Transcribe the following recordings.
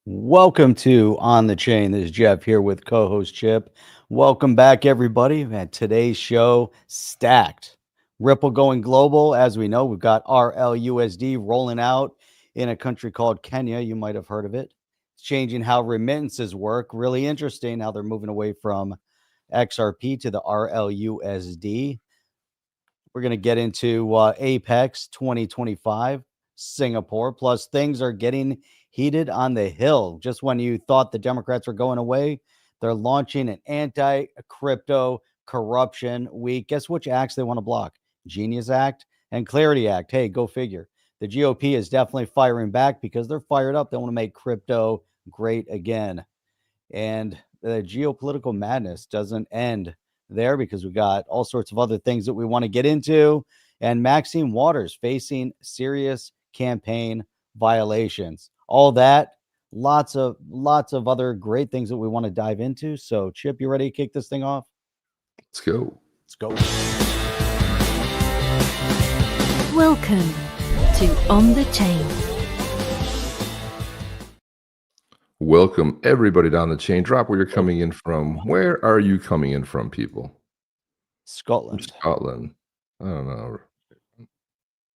Welcome to On the Chain. This is Jeff here with co-host Chip. Welcome back, everybody. Man, today's show stacked. Ripple going global. As we know, we've got RLUSD rolling out in a country called Kenya. You might have heard of it. It's changing how remittances work. Really interesting how they're moving away from XRP to the RLUSD. We're going to get into Apex 2025, Singapore. Plus, things are getting heated on the Hill. Just when you thought the Democrats were going away, they're launching an anti-crypto corruption week. Guess which acts they want to block? Genius Act and Clarity Act. Hey, go figure. The GOP is definitely firing back because they're fired up. They want to make crypto great again. And the geopolitical madness doesn't end there because we got all sorts of other things that we want to get into. And Maxine Waters facing serious campaign violations. All that, lots of other great things that we want to dive into. So, Chip, you ready to kick this thing off? Let's go. Let's go. Welcome to On the Chain. Welcome everybody down the chain. Drop where you're coming in from. Where are you coming in from, people? Scotland. Scotland. I don't know.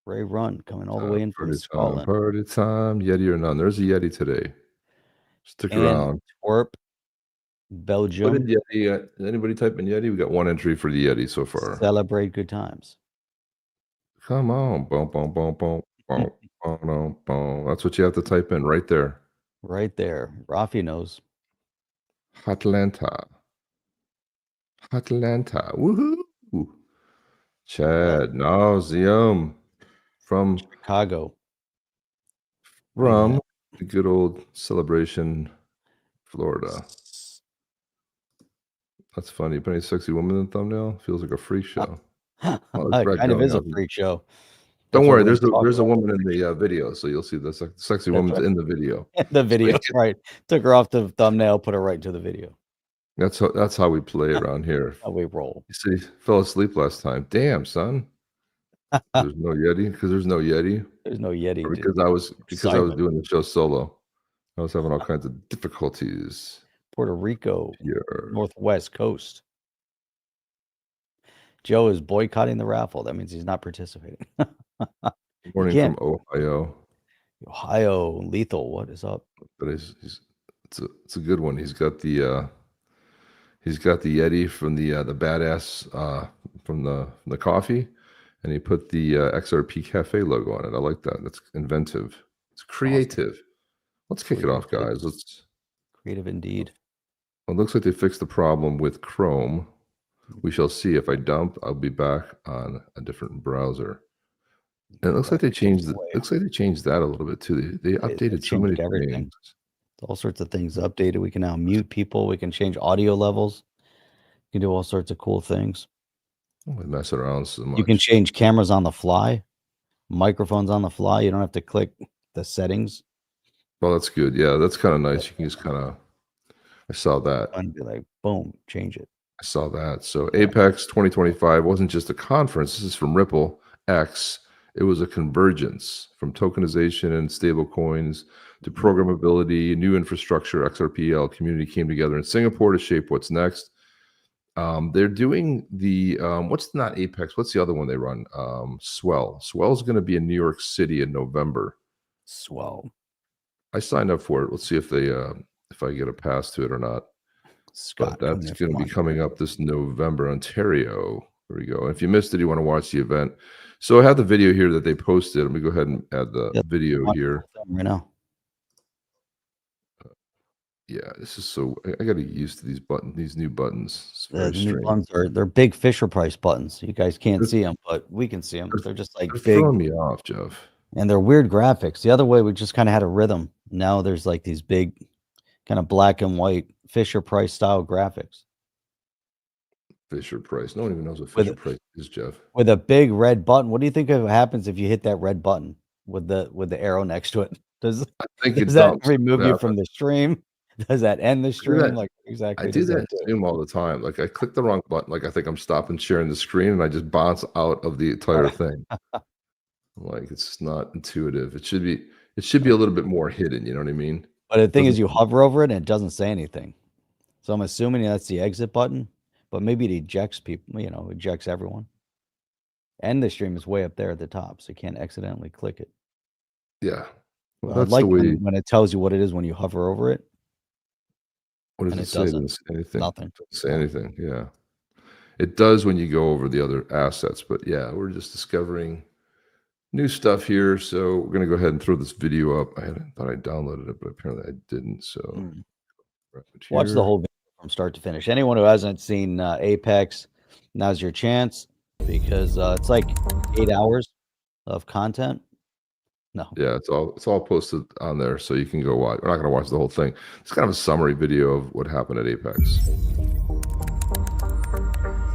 Ray Run coming all the way in from Scotland. Party time. Yeti or none. There's a Yeti today. Stick around. Twerp, Belgium. What did Yeti? Anybody type in Yeti? We got one entry for the Yeti so far. Celebrate good times. Come on. Boom, boom, boom, boom, boom, boom, boom, boom. That's what you have to type in right there. Right there. Rafi knows. Atlanta. Woohoo. Chad Nauseum from Chicago. From the good old Celebration, Florida. That's funny. Putting a sexy woman in the thumbnail feels like a freak show. It kind of is a freak show. Don't worry, there's a woman in the video, so you'll see the sexy woman's in the video. The video, right? Took her off the thumbnail, put her right into the video. That's how we play around here. How we roll. You see, fell asleep last time. Damn, son. There's no Yeti because there's no Yeti. There's no Yeti. Or because I was doing the show solo. I was having all kinds of difficulties. Puerto Rico, Northwest Coast. Joe is boycotting the raffle. That means he's not participating. Good morning from Ohio. Ohio, Lethal. What is up? But it's a good one. He's got the Yeti from the badass from the coffee, and he put the XRP Cafe logo on it. I like that. That's inventive. It's creative. Awesome. Let's kick it off, guys. Let's creative indeed. Well, it looks like they fixed the problem with Chrome. We shall see. If I dump, I'll be back on a different browser. And it looks like they changed that a little bit too. They updated so many things. All sorts of things updated. We can now mute people. We can change audio levels. You can do all sorts of cool things. We mess around so much. You can change cameras on the fly, microphones on the fly. You don't have to click the settings. Well, that's good. Yeah, that's kind of nice. You can just kind of. I saw that. And be like, boom, change it. I saw that. So Apex 2025 wasn't just a conference. This is from Ripple X. It was a convergence from tokenization and stable coins to programmability, new infrastructure. XRPL community came together in Singapore to shape what's next. They're doing the what's not Apex? What's the other one they run? Swell. Swell's going to be in New York City in November. Swell. I signed up for it. Let's see if they if I get a pass to it or not. Scott, but that's going to be coming up this November, Ontario. There we go. If you missed it, you want to watch the event. So I have the video here that they posted. Let me go ahead and add the video here right now. Yeah, this is so. I got to get used to these buttons, these new buttons. It's very the new buttons they're big Fisher Price buttons. You guys can't see them, but we can see them. They're just like they're big. Throwing me off, Jeff. And they're weird graphics. The other way we just kind of had a rhythm. Now there's like these big, kind of black and white Fisher Price style graphics. Fisher Price. No one even knows what Fisher Price is, Jeff. With a big red button. What do you think happens if you hit that red button with the arrow next to it? Does that remove you from the stream? Does that end the stream? Like exactly. I do that to Zoom all the time. Like I click the wrong button. Like I think I'm stopping sharing the screen, and I just bounce out of the entire thing. Like it's not intuitive. It should be a little bit more hidden. You know what I mean? But the thing is, Doesn't- you hover over it and it doesn't say anything. So I'm assuming that's the exit button, but maybe it ejects people, ejects everyone. And the stream is way up there at the top, so you can't accidentally click it. Yeah. Well, I'd that's like the way. when it tells you what it is when you hover over it. What does and it it say? doesn't. Doesn't say anything. Nothing. Doesn't say anything. Yeah. It does when you go over the other assets, but yeah, we're just discovering new stuff here. So we're gonna go ahead and throw this video up. I thought I downloaded it, but apparently I didn't. So Watch the whole video from start to finish. Anyone who hasn't seen Apex, now's your chance, because it's like 8 hours of content. No. Yeah, it's all posted on there, so you can go watch. We're not going to watch the whole thing. It's kind of a summary video of what happened at Apex.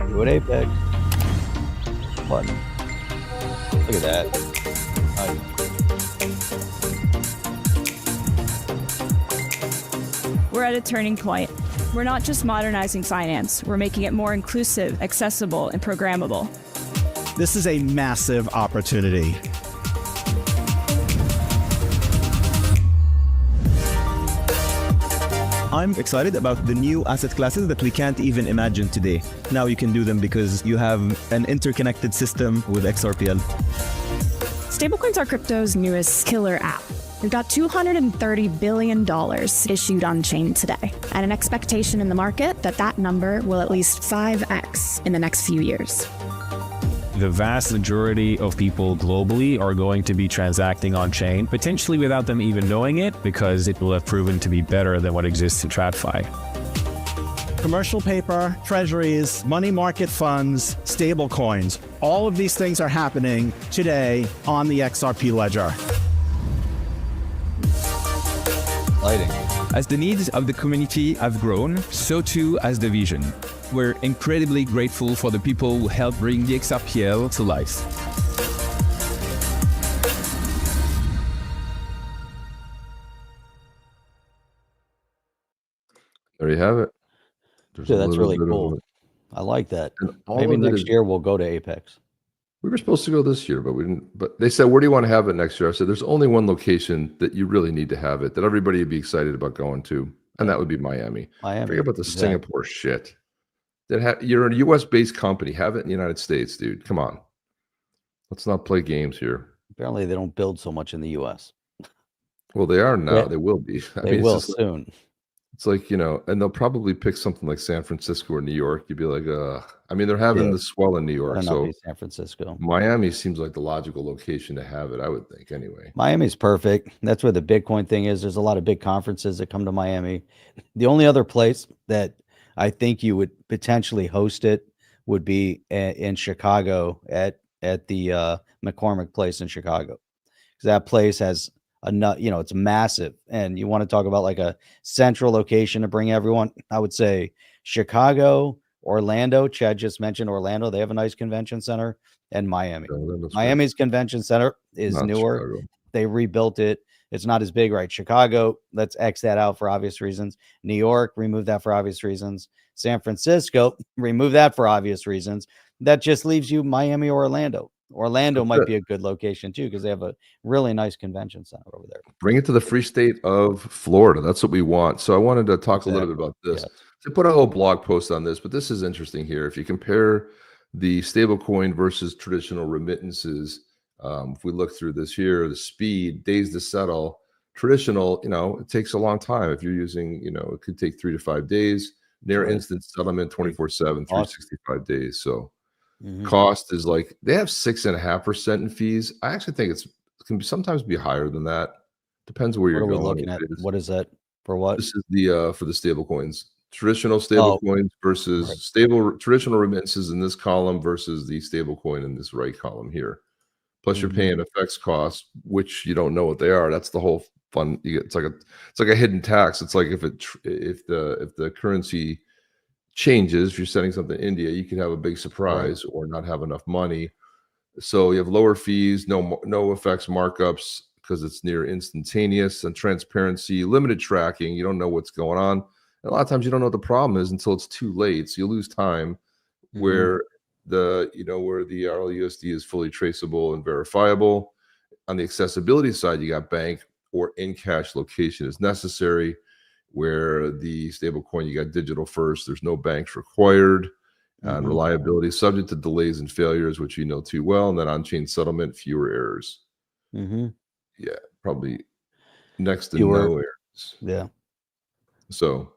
Do it, Apex. Button. Look at that. We're at a turning point. We're not just modernizing finance, we're making it more inclusive, accessible, and programmable. This is a massive opportunity. I'm excited about the new asset classes that we can't even imagine today. Now you can do them because you have an interconnected system with XRPL. Stablecoins are crypto's newest killer app. We've got $230 billion issued on chain today, and an expectation in the market that that number will at least 5x in the next few years. The vast majority of people globally are going to be transacting on chain, potentially without them even knowing it, because it will have proven to be better than what exists in TradFi. Commercial paper, treasuries, money market funds, stable coins. All of these things are happening today on the XRP ledger. Lighting. As the needs of the community have grown, so too has the vision. We're incredibly grateful for the people who helped bring the XRPL to life. There you have it. There's Yeah, a that's little really bit of cool. it. I like that. And all Maybe of it next is- year we'll go to Apex. We were supposed to go this year, but we didn't. But they said, where do you want to have it next year? I said, there's only one location that you really need to have it, that everybody would be excited about going to, and that would be Miami. Miami. Forget about the exactly. Singapore shit. You're a US-based company. Have it in the United States, dude. Come on. Let's not play games here. Apparently, they don't build so much in the U.S. Well, they are now. Yeah. They will be. They it's will just like- soon. It's like, and they'll probably pick something like San Francisco or New York. You'd be like, I mean, they're having Yeah. the swell in New York. Better not So be San Francisco. Miami seems like the logical location to have it, I would think, anyway. Miami's perfect. That's where the Bitcoin thing is. There's a lot of big conferences that come to Miami. The only other place that I think you would potentially host it would be in Chicago at the McCormick Place in Chicago, because that place has it's massive, and you want to talk about like a central location to bring everyone. I would say Chicago, Orlando. Chad just mentioned Orlando. They have a nice convention center, and Miami. Miami's convention center is Not newer. Chicago. They rebuilt it. It's not as big, right? Chicago, let's X that out for obvious reasons. New York, remove that for obvious reasons. San Francisco, remove that for obvious reasons. That just leaves you Miami or Orlando. Orlando might be a good location too, because they have a really nice convention center over there. Bring it to the free state of Florida. That's what we want. So I wanted to talk a little bit about this. Yes. So I put a whole blog post on this, but this is interesting here. If you compare the stablecoin versus traditional remittances, if we look through this here, the speed, days to settle, traditional, it takes a long time. If you're using, it could take 3 to 5 days. Near instant settlement, 24/7, 365 days. So cost is like, they have 6.5% in fees. I actually think it can sometimes be higher than that. Depends where you're What are we going. looking at? What is that for? What? This is the for the stable coins. Traditional stable coins versus traditional remittances in this column versus the stable coin in this right column here. Plus you're paying FX costs, which you don't know what they are. That's the whole fun. It's like a hidden tax. It's like if the currency changes, if you're sending something to India, you could have a big surprise or not have enough money. So you have lower fees, no FX markups because it's near instantaneous, and transparency, limited tracking. You don't know what's going on. And a lot of times you don't know what the problem is until it's too late. So you lose time where the RLUSD is fully traceable and verifiable. On the accessibility side, you got bank or in cash location is necessary. Where the stablecoin, you got digital first, there's no banks required, and reliability subject to delays and failures, which you know too well, and then on-chain settlement, fewer errors. Yeah, probably next to no errors. Yeah. So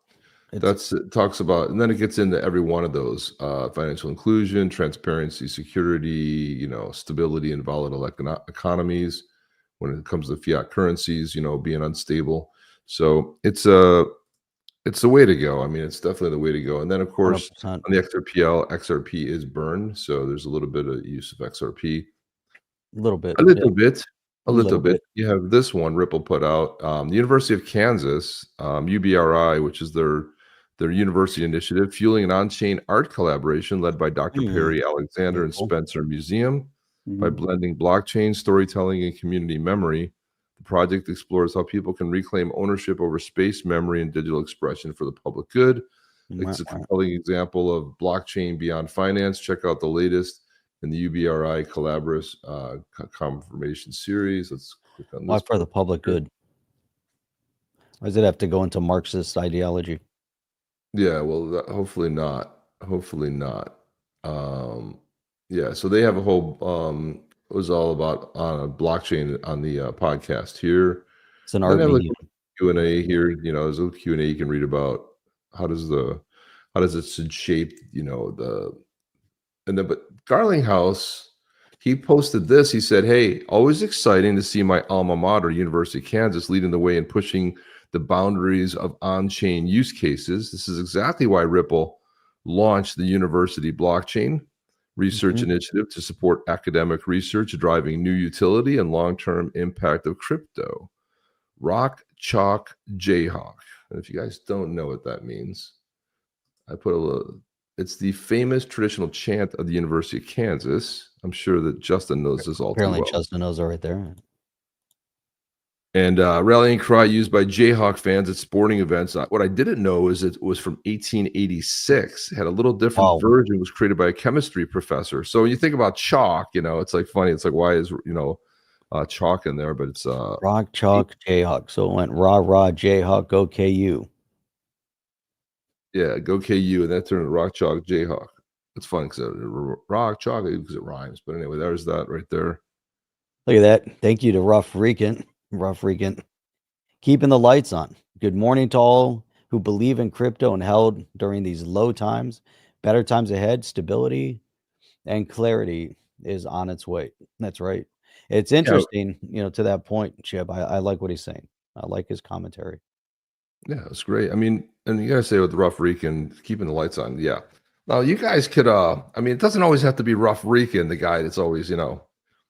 it talks about, and then it gets into every one of those: financial inclusion, transparency, security, stability in volatile economies. When it comes to fiat currencies, being unstable. So it's the way to go. I mean, it's definitely the way to go. And then, of course, 100%. on the XRP is burned, so there's a little bit of use of XRP. A little bit. A little bit. You have this one Ripple put out. The University of Kansas, UBRI, which is their university initiative, fueling an on-chain art collaboration led by Dr. Perry Alexander and Spencer Museum. By blending blockchain, storytelling, and community memory, the project explores how people can reclaim ownership over space, memory, and digital expression for the public good. It's a compelling example of blockchain beyond finance. Check out the latest in the UBRI confirmation series. Let's click on this. Why for the public good? Why does it have to go into Marxist ideology? Yeah, well, hopefully not. Hopefully not. Yeah, so they have a whole it was all about on a blockchain on the podcast here. It's an art medium. Q&A here, there's a Q&A you can read about how does it shape, but Garlinghouse, he posted this. He said, "Hey, always exciting to see my alma mater, University of Kansas, leading the way in pushing the boundaries of on-chain use cases. This is exactly why Ripple launched the university blockchain research initiative to support academic research, driving new utility and long-term impact of crypto. Rock, chalk, Jayhawk." And if you guys don't know what that means, I put a little, it's the famous traditional chant of the University of Kansas. I'm sure that Justin knows this all too well. Apparently Justin knows it right there. And rallying cry used by Jayhawk fans at sporting events. What I didn't know is it was from 1886. It had a little different version. It was created by a chemistry professor. So when you think about chalk, it's like funny. It's like, why is, chalk in there? But it's rock, chalk, Jayhawk. So it went rah, rah, Jayhawk, go KU. Yeah, go KU. And that turned into rock, chalk, Jayhawk. It's funny because rock, chalk, because it rhymes. But anyway, there's that right there. Look at that. Thank you to Rough Rican. Keeping the lights on. Good morning to all who believe in crypto and held during these low times. Better times ahead. Stability and clarity is on its way. That's right. It's interesting, to that point, Chip. I like what he's saying. I like his commentary. Yeah, it's great. I mean, and you gotta say with Rough Rican, keeping the lights on. Yeah. Now you guys could it doesn't always have to be Rough Rican, the guy that's always,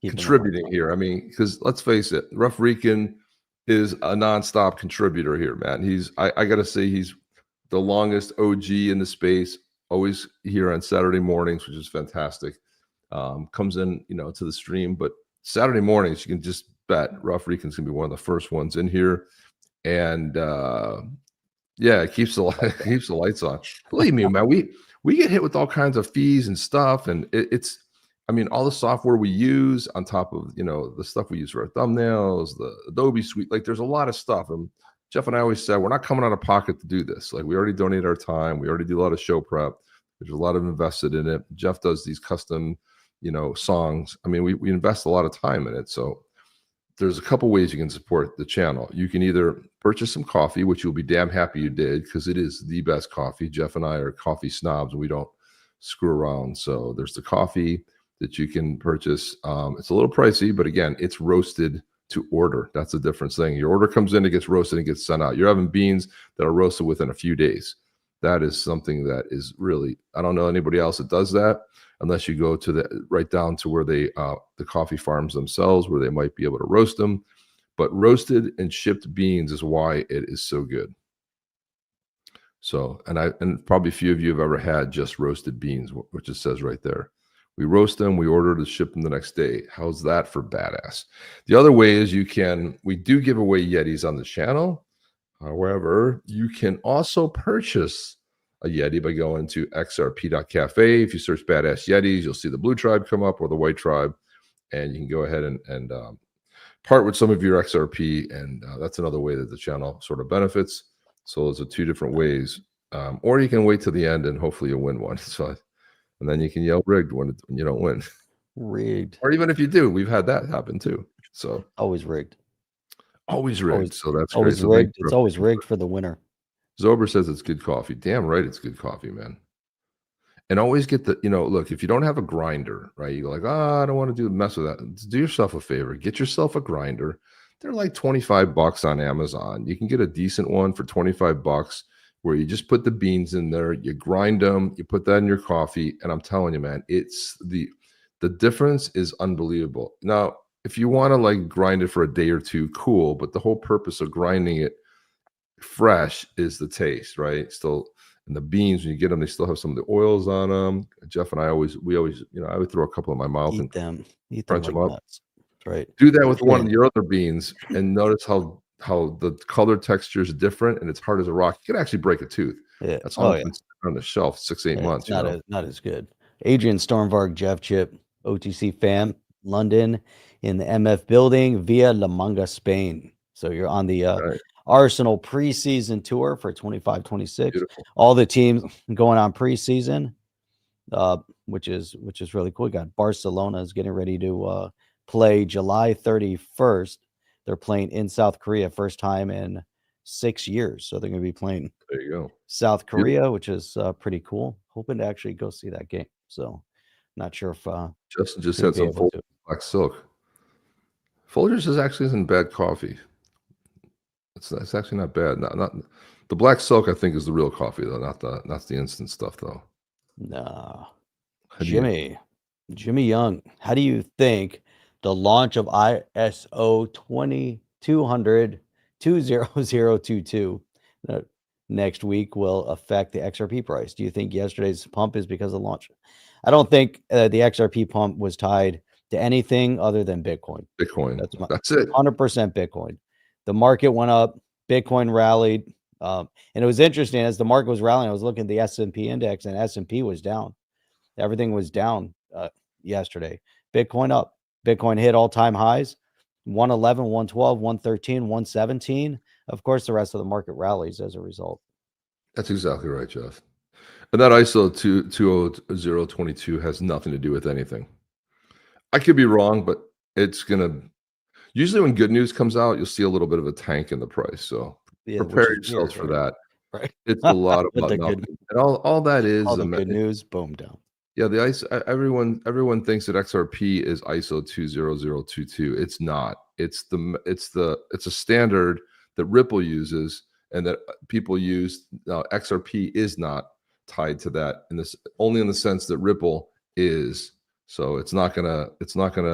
contributing here. I mean, because let's face it, Rough Rican is a nonstop contributor here, man. I gotta say, he's the longest OG in the space, always here on Saturday mornings, which is fantastic. Comes in, to the stream, but Saturday mornings, you can just bet Rough Rican's gonna be one of the first ones in here. And it keeps the lights on. Believe me, man, we get hit with all kinds of fees and stuff, and it's all the software we use on top of, the stuff we use for our thumbnails, the Adobe suite, like there's a lot of stuff. And Jeff and I always said, we're not coming out of pocket to do this. Like we already donate our time. We already do a lot of show prep. There's a lot of invested in it. Jeff does these custom, songs. We invest a lot of time in it. So there's a couple ways you can support the channel. You can either purchase some coffee, which you'll be damn happy you did, because it is the best coffee. Jeff and I are coffee snobs and we don't screw around. So there's the coffee that you can purchase. It's a little pricey, but again, it's roasted to order. That's the difference thing. Your order comes in, it gets roasted and gets sent out. You're having beans that are roasted within a few days. That is something that is really, I don't know anybody else that does that, unless you go to right down to where the coffee farms themselves, where they might be able to roast them. But roasted and shipped beans is why it is so good. So, and probably a few of you have ever had just roasted beans, which it says right there. We roast them, we order to ship them the next day. How's that for badass? The other way is we do give away Yetis on the channel. However, you can also purchase a Yeti by going to xrp.cafe. If you search Badass Yetis, you'll see the blue tribe come up or the white tribe, and you can go ahead and part with some of your XRP, and that's another way that the channel sort of benefits. So those are two different ways. Or you can wait till the end and hopefully you'll win one. So, and then you can yell rigged when you don't win. Rigged. Or even if you do, we've had that happen too. So Always rigged. always rigged. Always, so that's always great. rigged. It's always rigged for the winner. Zober says it's good coffee. Damn right, it's good coffee, man. And always get the, look, if you don't have a grinder, right? You go like, I don't want to mess with that. Do yourself a favor. Get yourself a grinder. They're like $25 on Amazon. You can get a decent one for $25 where you just put the beans in there, you grind them, you put that in your coffee, and I'm telling you, man, it's the difference is unbelievable. Now, if you want to like grind it for a day or two, cool, but the whole purpose of grinding it fresh is the taste, right? Still, and the beans, when you get them, they still have some of the oils on them. Jeff and I always, I would throw a couple in my mouth and eat crunch them them up. nuts. Right. Do that with one of your other beans and notice how the color texture is different and it's hard as a rock. You can actually break a tooth. Yeah. That's all on the shelf 6-8 months. Not as good. Adrian Stormvarg, Jeff Chip, OTC fam, London in the MF building via La Manga, Spain. So you're on the Arsenal preseason tour for 25-26. All the teams going on preseason, which is really cool. We got Barcelona is getting ready to play July 31st. They're playing in South Korea, first time in 6 years. So they're going to be playing there you go. South Korea, which is pretty cool. Hoping to actually go see that game. So not sure if Justin just had some black silk. Folgers isn't bad coffee. It's actually not bad. Not the black silk. I think is the real coffee though, not the instant stuff though. Nah. Jimmy Young, how do you think the launch of ISO 2022 next week will affect the XRP price? Do you think yesterday's pump is because of the launch? I don't think the XRP pump was tied to anything other than Bitcoin. That's it. 100% Bitcoin. The market went up, Bitcoin rallied. And it was interesting as the market was rallying, I was looking at the S&P index and S&P was down. Everything was down yesterday. Bitcoin up. Bitcoin hit all-time highs, 111, 112, 113, 117. Of course, the rest of the market rallies as a result. That's exactly right, Jeff. And that ISO 20022 has nothing to do with anything. I could be wrong, but it's going to... Usually when good news comes out, you'll see a little bit of a tank in the price. So prepare yourselves for that. Right. It's a lot about nothing. And all that is all the good news, boom, down. Yeah, the ISO, everyone thinks that XRP is ISO 20022. It's not. It's a standard that Ripple uses and that people use. XRP is not tied to that only in the sense that Ripple is. So it's not gonna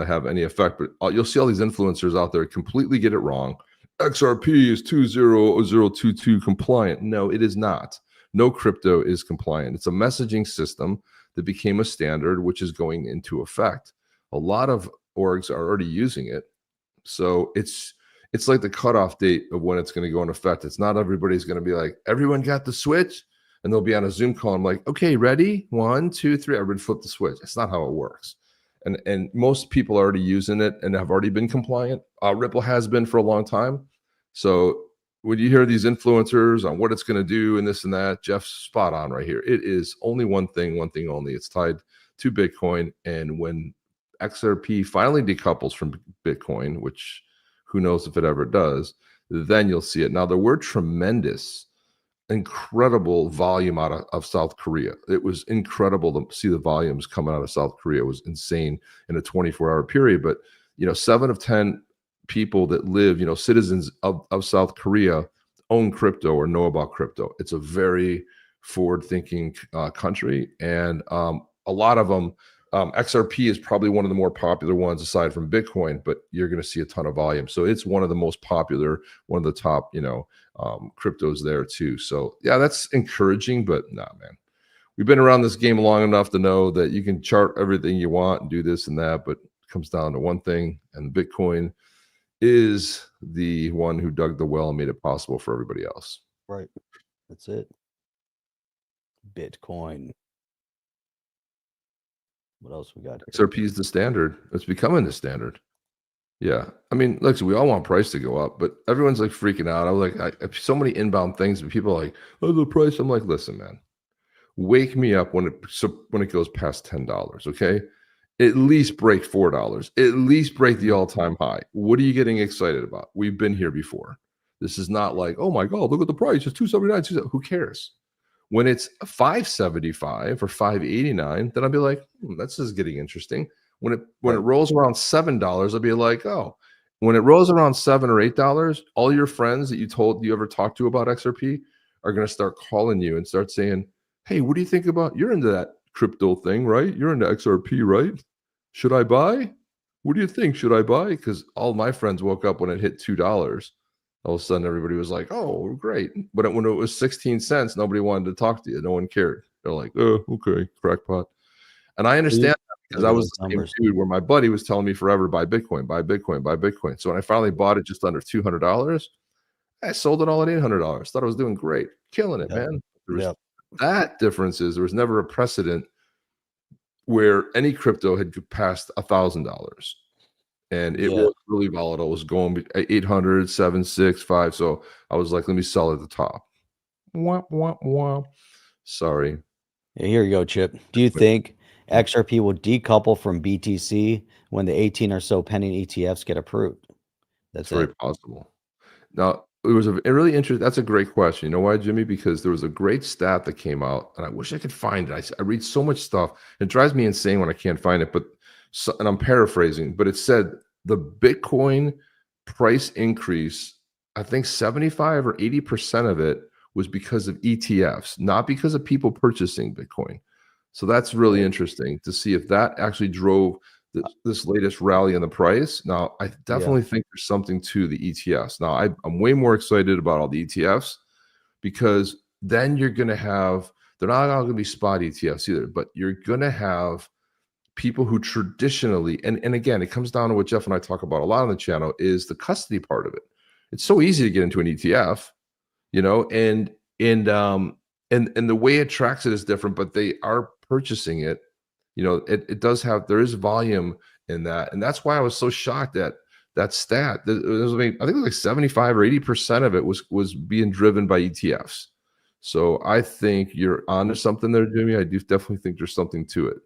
have any effect. But you'll see all these influencers out there completely get it wrong. XRP is 20022 compliant. No, it is not. No crypto is compliant. It's a messaging system that became a standard, which is going into effect. A lot of orgs are already using it. So it's like the cutoff date of when it's going to go into effect. It's not everybody's going to be like, everyone got the switch? And they'll be on a Zoom call. I'm like, okay, ready? 1, 2, 3. Everybody flip the switch. It's not how it works. And most people are already using it and have already been compliant. Ripple has been for a long time. So when you hear these influencers on what it's going to do and this and that, Jeff's spot on right here. It is only one thing only. It's tied to Bitcoin. And when XRP finally decouples from Bitcoin, which who knows if it ever does, then you'll see it. Now, there were tremendous, incredible volume out of South Korea. It was incredible to see the volumes coming out of South Korea. It was insane in a 24-hour period. But, 7 of 10 people that live, citizens of South Korea own crypto or know about crypto. It's a very forward-thinking country. And a lot of them, XRP is probably one of the more popular ones aside from Bitcoin, but you're going to see a ton of volume. So it's one of the most popular, one of the top, cryptos there too. So yeah, that's encouraging, but nah, man, we've been around this game long enough to know that you can chart everything you want and do this and that, but it comes down to one thing, and Bitcoin is the one who dug the well and made it possible for everybody else. Right. That's it. Bitcoin. What else we got here? XRP is the standard. It's becoming the standard. Yeah. I mean, look, we all want price to go up, but everyone's like freaking out. I was like, so many inbound things, but people are like, oh, the price. I'm like, listen, man, wake me up when it goes past $10. Okay. At least break $4. At least break the all-time high. What are you getting excited about? We've been here before. This is not like, oh my God, look at the price. It's 279. Who cares? When it's 575 or 589, then I'll be like, this is getting interesting. When it rolls around $7, I'll be like, oh. When it rolls around $7 or $8, all your friends that you ever talked to about XRP are going to start calling you and start saying, hey, what do you think about? You're into that crypto thing, right? You're into XRP, right? Should I buy? What do you think? Should I buy? Because all my friends woke up when it hit $2. All of a sudden, everybody was like, oh, great. But when it was 16 cents, nobody wanted to talk to you. No one cared. They're like, oh, okay, crackpot. And I understand that because I was the same dude where my buddy was telling me forever, buy Bitcoin, buy Bitcoin, buy Bitcoin. So when I finally bought it just under $200, I sold it all at $800. Thought I was doing great. Killing it, man. That difference is there was never a precedent where any crypto had passed $1,000. And it was really volatile. It was going 800, 7, 6, 5. So I was like, let me sell at the top. Wah, wah, wah. Sorry. Yeah, here you go, Chip. Do you think XRP will decouple from BTC when the 18 or so pending ETFs get approved? That's very possible. Now, it was a really interesting. That's a great question. You know why, Jimmy? Because there was a great stat that came out, and I wish I could find it. I read so much stuff. It drives me insane when I can't find it. But and I'm paraphrasing, but it said the Bitcoin price increase, I think 75 or 80% of it was because of ETFs, not because of people purchasing Bitcoin. So that's really interesting to see if that actually drove this latest rally in the price. Now, I definitely think there's something to the ETFs. Now, I'm way more excited about all the ETFs because then you're going to have, they're not all going to be spot ETFs either, but you're going to have people who traditionally, and again, it comes down to what Jeff and I talk about a lot on the channel, is the custody part of it. It's so easy to get into an ETF, you know, and the way it tracks it is different, but they are purchasing it. You know, it does have, there is volume in that. And that's why I was so shocked at that stat. I think it was like 75 or 80% of it was being driven by ETFs. So I think you're onto something there, Jimmy. I do definitely think there's something to it.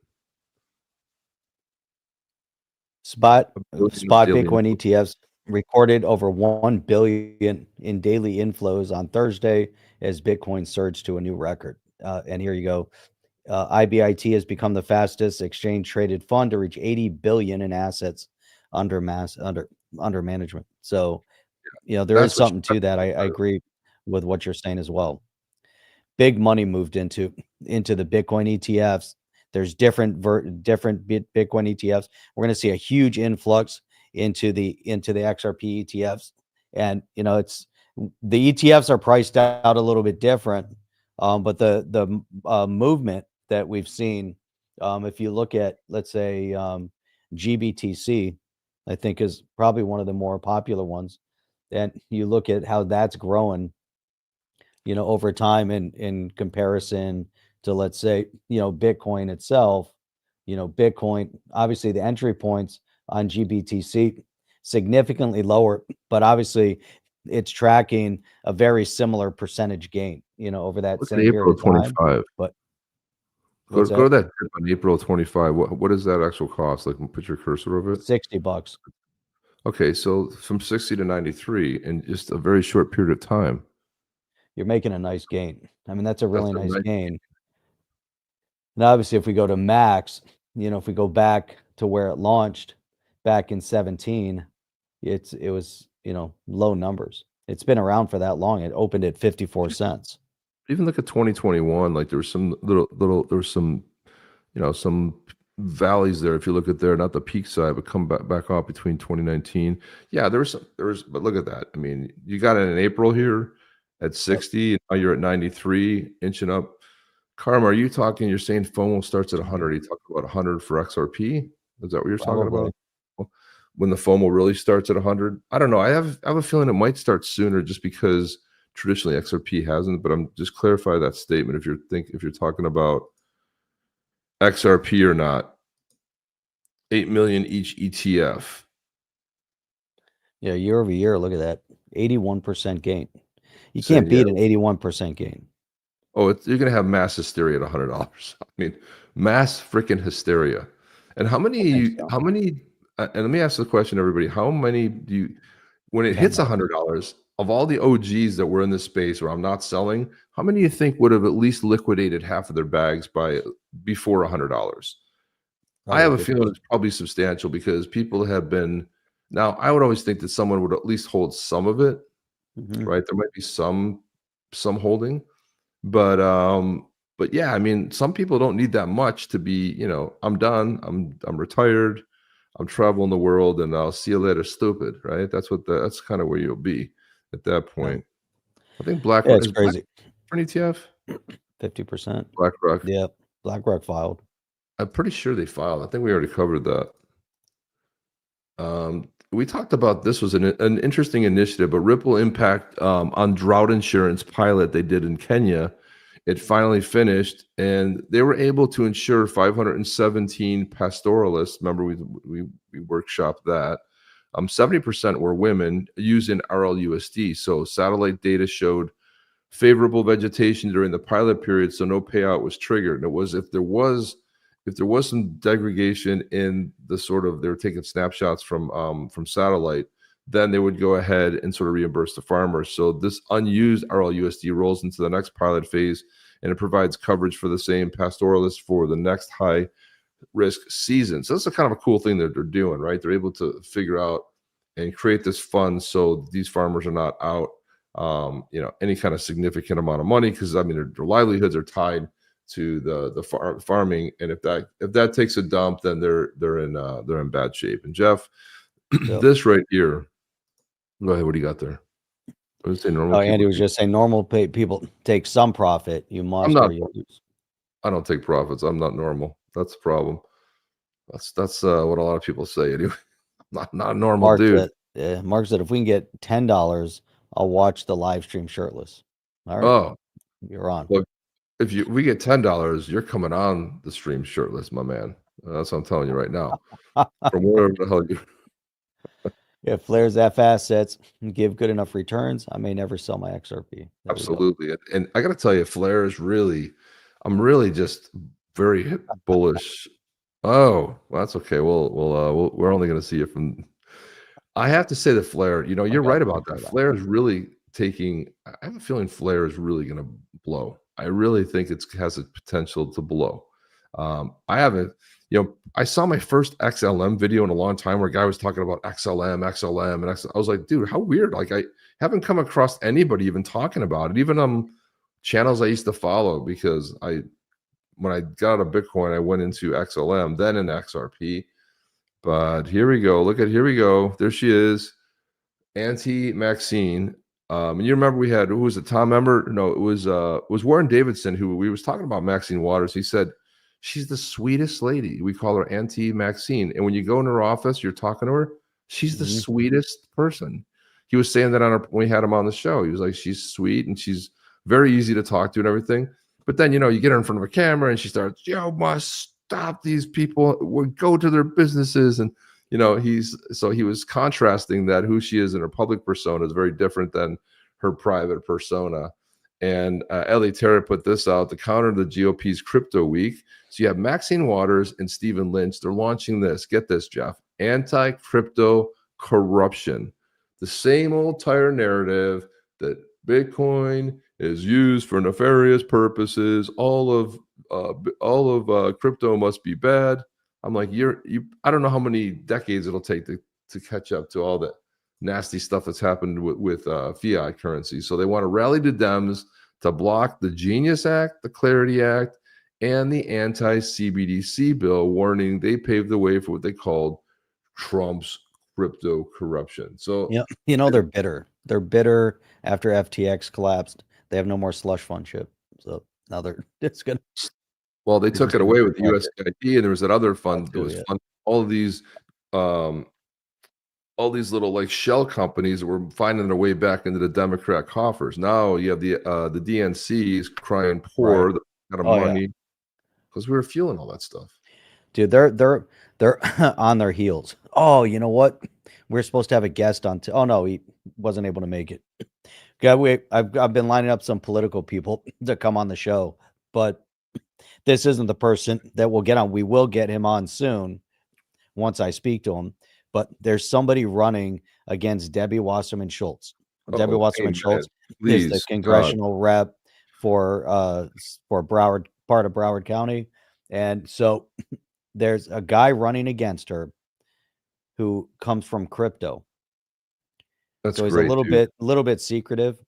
Spot Bitcoin ETFs recorded over 1 billion in daily inflows on Thursday as Bitcoin surged to a new record. And here you go. IBIT has become the fastest exchange traded fund to reach 80 billion in assets under management. So, you know, there is something to that. I agree with what you're saying as well. Big money moved into the Bitcoin ETFs. There's different Bitcoin ETFs. We're going to see a huge influx into the XRP ETFs, and you know, it's the ETFs are priced out a little bit different, but the movement that we've seen, if you look at, let's say, GBTC, I think is probably one of the more popular ones, and you look at how that's growing, you know, over time in comparison to, let's say, you know, Bitcoin itself. You know, Bitcoin, obviously the entry points on GBTC significantly lower, but obviously it's tracking a very similar percentage gain, you know, over that same period of time. 25. But go to that tip on April 25. What is that actual cost? Like, put your cursor over it. $60. Okay, so from 60 to 93 in just a very short period of time. You're making a nice gain. I mean, that's a really nice gain. And obviously, if we go to max, you know, if we go back to where it launched back in 17, it was, you know, low numbers. It's been around for that long. It opened at 54 cents. Even look at 2021, like there was some there was some, you know, some valleys there. If you look at there, not the peak side, but come back off between 2019. Yeah, there was, but look at that. I mean, you got it in April here at 60, and now you're at 93, inching up. Karma, are you talking? You're saying FOMO starts at 100. You talk about 100 for XRP. Is that what you're talking about? When the FOMO really starts at 100? I don't know. I have a feeling it might start sooner, just because traditionally XRP hasn't. But I'm just clarify that statement if you're talking about XRP or not. 8 million each ETF. Yeah, year over year, look at that. 81% gain. You Same, can't beat yeah. an 81% gain. Oh, you're going to have mass hysteria at $100. I mean, mass freaking hysteria. And how I think many, and let me ask the question, everybody, how many do you, when it hits $10. $100, of all the OGs that were in this space where I'm not selling, how many do you think would have at least liquidated half of their bags before $100? I have a feeling it's probably substantial because people have been, now I would always think that someone would at least hold some of it, Mhm. right? There might be some holding, but yeah, I mean, some people don't need that much to be, I'm done, I'm retired, I'm traveling the world, and I'll see you later, stupid, right? That's kind of where you'll be at that point. I think Yeah, it's is crazy. for an ETF? 50%. BlackRock. Yep. BlackRock filed. I'm pretty sure they filed. I think we already covered that. We talked about this was an interesting initiative, a ripple impact on drought insurance pilot they did in Kenya. It finally finished, and they were able to insure 517 pastoralists. Remember, we workshopped that. 70% were women using RLUSD. So satellite data showed favorable vegetation during the pilot period, so no payout was triggered. And it was if there was some degradation in the sort of, they were taking snapshots from satellite, then they would go ahead and sort of reimburse the farmers. So this unused RLUSD rolls into the next pilot phase, and it provides coverage for the same pastoralists for the next high risk season. So that's a kind of a cool thing that they're doing, right? They're able to figure out and create this fund so these farmers are not out any kind of significant amount of money, because I mean their livelihoods are tied to the farming, and if that takes a dump, then they're in bad shape. And Jeff, this right here, go ahead. What do you got there? I was saying normal. Oh, Andy was just saying normal people take some profit. You must, or you lose. I don't take profits. I'm not normal. That's the problem. That's what a lot of people say anyway. Not a normal Mark dude. Mark said if we can get $10, I'll watch the live stream shirtless. All right. Oh, You're on. look, if we get $10, you're coming on the stream shirtless, my man. That's what I'm telling you right now. From wherever the hell you. If Flair's F assets give good enough returns, I may never sell my XRP. Absolutely. And I got to tell you, Flair is really, I'm really just very bullish. Oh, well, that's okay. We're only going to see it from. I have to say that Flair, you're right about that. Flair is really taking. I have a feeling Flair is really going to blow. I really think it has a potential to blow. I haven't. I saw my first XLM video in a long time where a guy was talking about XLM, and I was like, dude, how weird. Like, I haven't come across anybody even talking about it, even on channels I used to follow, because when I got out of Bitcoin, I went into XLM, then in XRP. But here we go. Here we go. There she is, Auntie Maxine. And you remember we had, who was it, Tom Emmer? No, it was Warren Davidson who we was talking about Maxine Waters. He said, she's the sweetest lady. We call her Auntie Maxine. And when you go in her office, you're talking to her, she's the sweetest person. He was saying that when we had him on the show. He was like, she's sweet and she's very easy to talk to and everything. But then, you get her in front of a camera and she starts, must stop these people, go to their businesses. And, he was contrasting that who she is in her public persona is very different than her private persona. And Ellie Terra put this out to counter the GOP's crypto week. So you have Maxine Waters and Stephen Lynch. They're launching this. Get this, Jeff. Anti-crypto corruption. The same old tire narrative that Bitcoin is used for nefarious purposes. All of crypto must be bad. I'm like, I don't know how many decades it'll take to catch up to all the nasty stuff that's happened with fiat currency. So they want to rally the Dems to block the Genius Act, the Clarity Act, and the anti-CBDC bill, warning they paved the way for what they called Trump's crypto corruption. So they're bitter. They're bitter after FTX collapsed. They have no more slush fund chip. So now they're just gonna. Well, they took it away with the USDIP, and there was that other fund that was fund all these little like shell companies that were finding their way back into the Democrat coffers. Now you have the DNCs crying poor, right. Got money because we were fueling all that stuff. Dude, they're on their heels. Oh, you know what? we're supposed to have a guest on. Oh no, he wasn't able to make it. Okay, I've been lining up some political people to come on the show, but this isn't the person that we'll get on. We will get him on soon once I speak to him. But there's somebody running against Debbie Wasserman Schultz. Debbie Oh, Wasserman amen. Schultz is the Please, God. congressional rep for Broward, part of Broward County. And so there's a guy running against her who comes from crypto. That's So he's great, dude. a little bit secretive.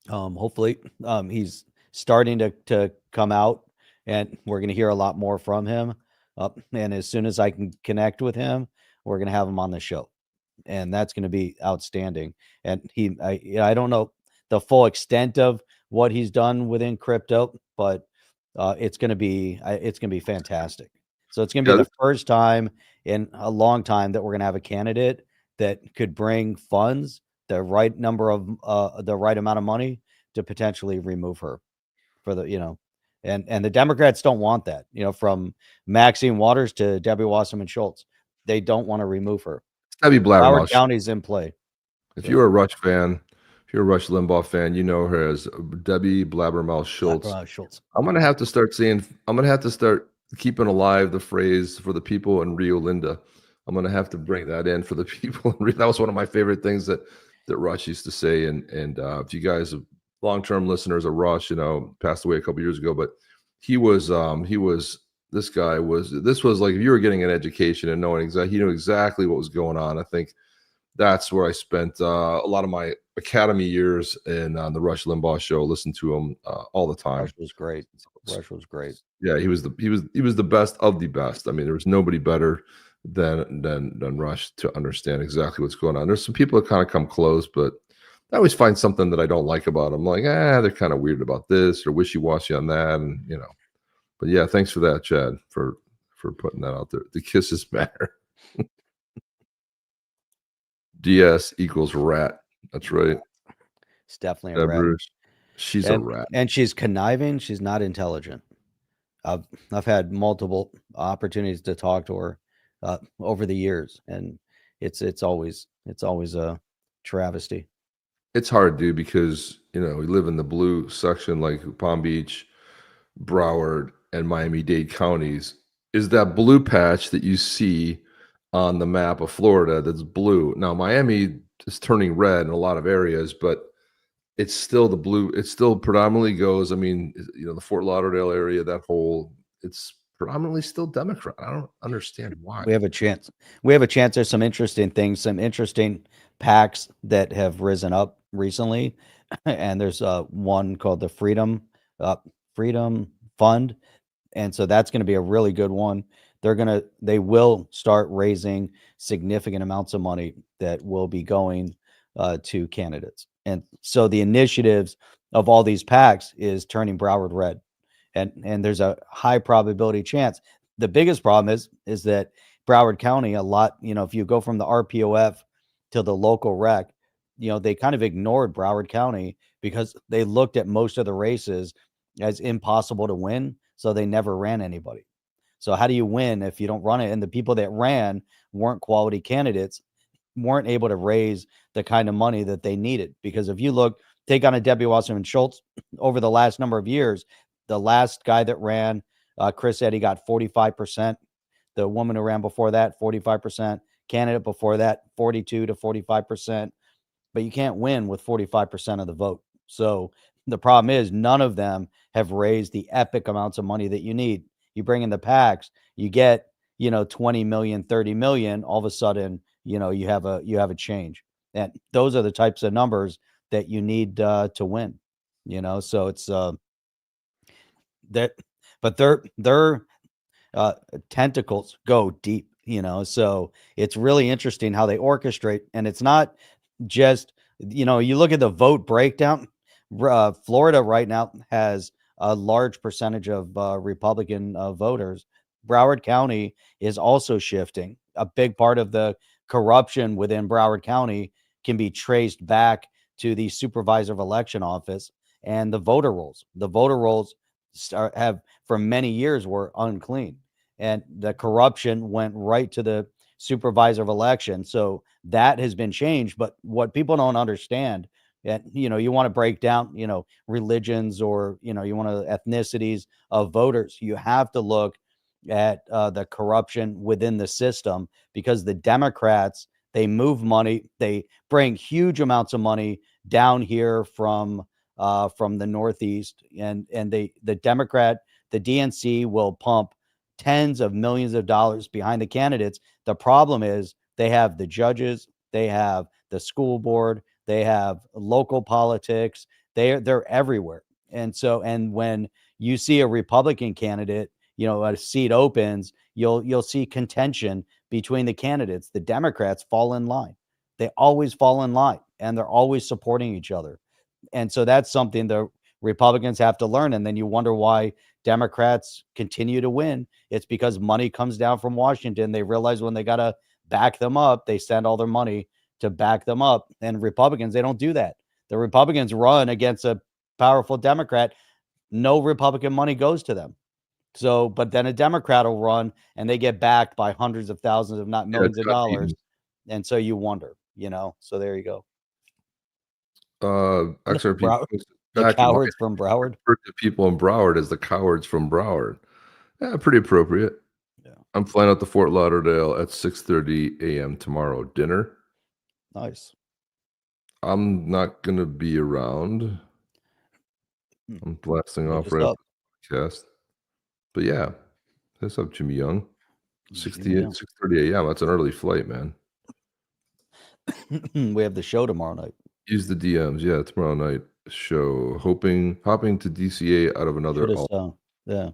Hopefully, he's starting to come out, and we're going to hear a lot more from him. And as soon as I can connect with him, we're going to have him on the show, and that's going to be outstanding. And I don't know the full extent of what he's done within crypto, but it's going to be fantastic. So it's going to be the first time in a long time that we're going to have a candidate that could bring funds, the right number of the right amount of money to potentially remove her for the, and the Democrats don't want that, from Maxine Waters to Debbie Wasserman Schultz. They don't want to remove her. Debbie Broward Blabbermouth. County's in play. If you're a Rush fan, if you're a Rush Limbaugh fan, you know her as Debbie Blabbermouth Schultz. I'm going to have to start keeping alive the phrase for the people in Rio Linda. I'm going to have to bring that in for the people. That was one of my favorite things that Rush used to say. And if you guys are long-term listeners of Rush, passed away a couple years ago, but this was like, if you were getting an education and knowing exactly, he knew exactly what was going on. I think that's where I spent a lot of my academy years on the Rush Limbaugh show. Listened to him all the time. Rush was great. Yeah, he was the best of the best. I mean, there was nobody better than Rush to understand exactly what's going on. There's some people that kind of come close, but I always find something that I don't like about them. Like, they're kind of weird about this or wishy-washy on that, and But yeah, thanks for that, Chad, for putting that out there. The kisses matter. DS equals rat. That's right. It's definitely a rat. Bruce. She's a rat. And she's conniving. She's not intelligent. I've had multiple opportunities to talk to her over the years, and it's always a travesty. It's hard, dude, because we live in the blue section, like Palm Beach, Broward, and Miami-Dade counties. Is that blue patch that you see on the map of Florida that's blue? Now Miami is turning red in a lot of areas, but it's still the blue. It still predominantly goes. I mean, the Fort Lauderdale area, that whole, it's predominantly still Democrat. I don't understand why. We have a chance. There's some interesting things, some interesting PACs that have risen up recently, and there's one called the Freedom Fund, and so that's going to be a really good one. They will start raising significant amounts of money that will be going to candidates. And so the initiatives of all these PACs is turning Broward red. And there's a high probability chance. The biggest problem is that Broward County, a lot, if you go from the RPOF to the local rec, they kind of ignored Broward County because they looked at most of the races as impossible to win. So they never ran anybody. So how do you win if you don't run it? And the people that ran weren't quality candidates, weren't able to raise the kind of money that they needed. Because if you take on a Debbie Wasserman Schultz over the last number of years, the last guy that ran, Chris Eddy, got 45%. The woman who ran before that, 45%. Candidate before that, 42 to 45%. But you can't win with 45% of the vote. So the problem is none of them have raised the epic amounts of money that you need. You bring in the PACs, you get, 20 million, 30 million, all of a sudden, you have a change. And those are the types of numbers that you need to win, so it's but their tentacles go deep, so it's really interesting how they orchestrate. And it's not just, you look at the vote breakdown. Florida right now has a large percentage of Republican voters. Broward County is also shifting. A big part of the corruption within Broward County can be traced back to the supervisor of election office and the voter rolls. The voter rolls have for many years were unclean, and the corruption went right to the supervisor of election. So that has been changed. But what people don't understand, that, you know, you want to break down, you know, religions, or, you know, you want to ethnicities of voters, you have to look at the corruption within the system, because the Democrats, they move money, they bring huge amounts of money down here from the Northeast, and the DNC will pump tens of millions of dollars behind the candidates. The problem is they have the judges, they have the school board, they have local politics, they're everywhere. And so, and when you see a Republican candidate, you know, a seat opens, you'll see contention between the candidates. The Democrats fall in line. They always fall in line, and they're always supporting each other. And so that's something the Republicans have to learn. And then you wonder why Democrats continue to win. It's because money comes down from Washington. They realize when they got to back them up, they send all their money to back them up. And Republicans, they don't do that. The Republicans run against a powerful Democrat. No Republican money goes to them. So, but then a Democrat will run and they get backed by hundreds of thousands, if not millions of dollars. And so you wonder, you know, so there you go. XRP. The cowards from Broward. The people in Broward as the cowards from Broward. Yeah, pretty appropriate. Yeah. I'm flying out to Fort Lauderdale at 6:30 a.m. tomorrow. Dinner. Nice. I'm not gonna be around. I'm blasting off right after the podcast. But yeah, what's up, Jimmy Young? 6:30 a.m. That's an early flight, man. We have the show tomorrow night. Use the DMs, yeah, tomorrow night show. Hopping to DCA out of another yeah.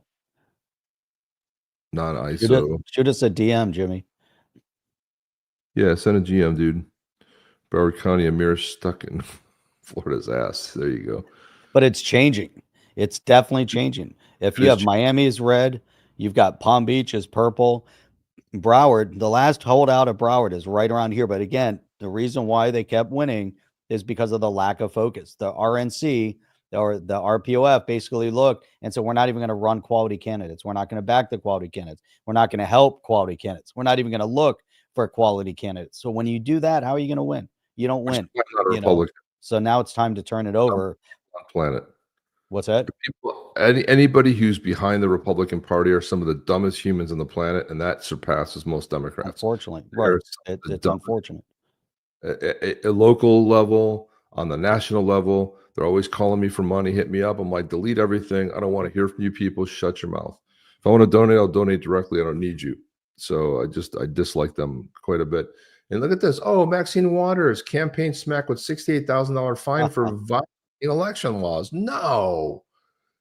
Non-ISO. Shoot us a DM, Jimmy. Yeah, send a GM, dude. Broward County, Amir stuck in Florida's ass. There you go. But it's changing. It's definitely changing. If you have Miami is red, you've got Palm Beach is purple. Broward, the last holdout of Broward is right around here. But again, the reason why they kept winning is because of the lack of focus. The RNC or the RPOF basically look and so we're not even going to run quality candidates. We're not going to back the quality candidates. We're not going to help quality candidates. We're not even going to look for quality candidates. So when you do that, how are you going to win? You don't win. You know? So now it's time to turn it over. Planet. What's that? Anybody who's behind the Republican Party are some of the dumbest humans on the planet, and that surpasses most Democrats. Unfortunately, right? It's unfortunate. At a local level, on the national level, they're always calling me for money. Hit me up. I'm like, delete everything. I don't want to hear from you people. Shut your mouth. If I want to donate, I'll donate directly. I don't need you. So I dislike them quite a bit. And look at this. Oh, Maxine Waters campaign smack with $68,000 fine for violating election laws. No,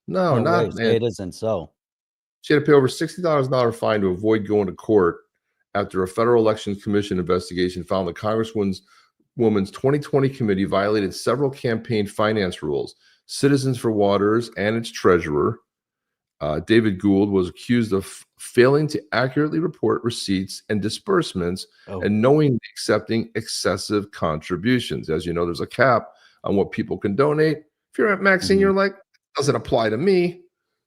not it isn't so. She had to pay over $60,000 fine to avoid going to court after a Federal Elections Commission investigation found the Congresswoman's 2020 committee violated several campaign finance rules. Citizens for Waters and its treasurer, David Gould, was accused of failing to accurately report receipts and disbursements and knowingly accepting excessive contributions. As you know, there's a cap on what people can donate. If you're at Maxine, you're like, doesn't apply to me.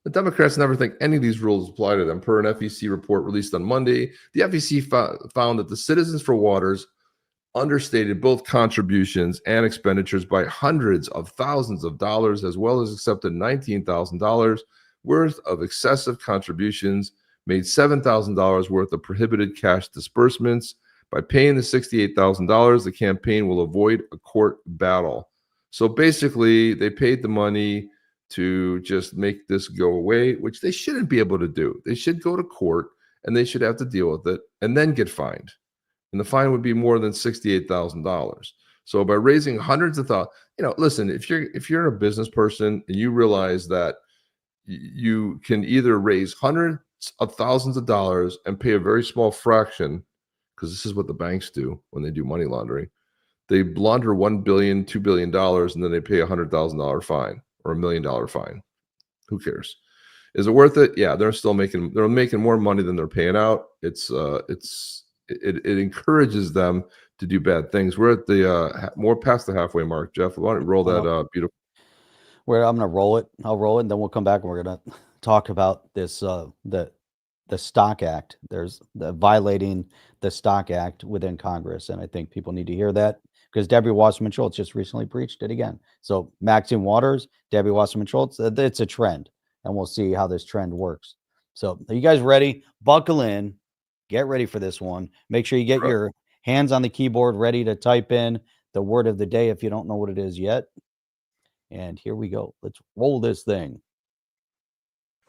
The Democrats never think any of these rules apply to them. Per an FEC report released on Monday, the FEC found that the Citizens for Waters understated both contributions and expenditures by hundreds of thousands of dollars, as well as accepted $19,000 worth of excessive contributions, made $7,000 worth of prohibited cash disbursements. By paying the $68,000, the campaign will avoid a court battle. So basically, they paid the money to just make this go away, which they shouldn't be able to do. They should go to court and they should have to deal with it and then get fined. And the fine would be more than $68,000. So by raising hundreds of thousands, listen, if you're a business person and you realize that you can either raise hundreds of thousands of dollars and pay a very small fraction, because this is what the banks do when they do money laundering. They launder $1 billion, $2 billion, and then they pay a $100,000 fine or $1 million fine. Who cares? Is it worth it? Yeah, they're making more money than they're paying out. It encourages them to do bad things. We're at the more past the halfway mark. Jeff, why don't you roll that beautiful? I'm gonna roll it. I'll roll it, and then we'll come back and we're gonna talk about this the the Stock Act. There's the violating the Stock Act within Congress, and I think people need to hear that because Debbie Wasserman Schultz just recently breached it again. So Maxine Waters, Debbie Wasserman Schultz, it's a trend, and we'll see how this trend works. So are you guys ready? Buckle in, get ready for this one. Make sure you get your hands on the keyboard ready to type in the word of the day if you don't know what it is yet. And here we go. Let's roll this thing.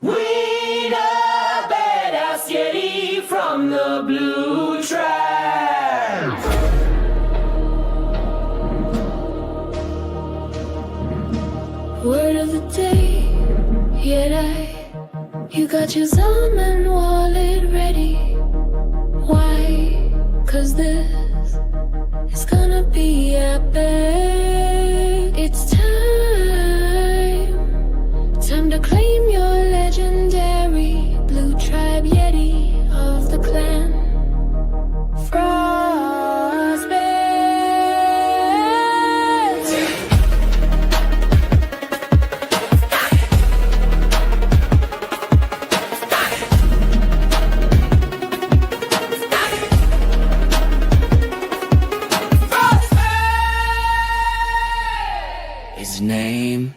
We the badass Yeti from the blue tribe. Word of the day, you got your Zalman wallet ready. Why? 'Cause this is gonna be epic. It's time to claim your legendary blue tribe Yeti of the clan. Frostbite. His name,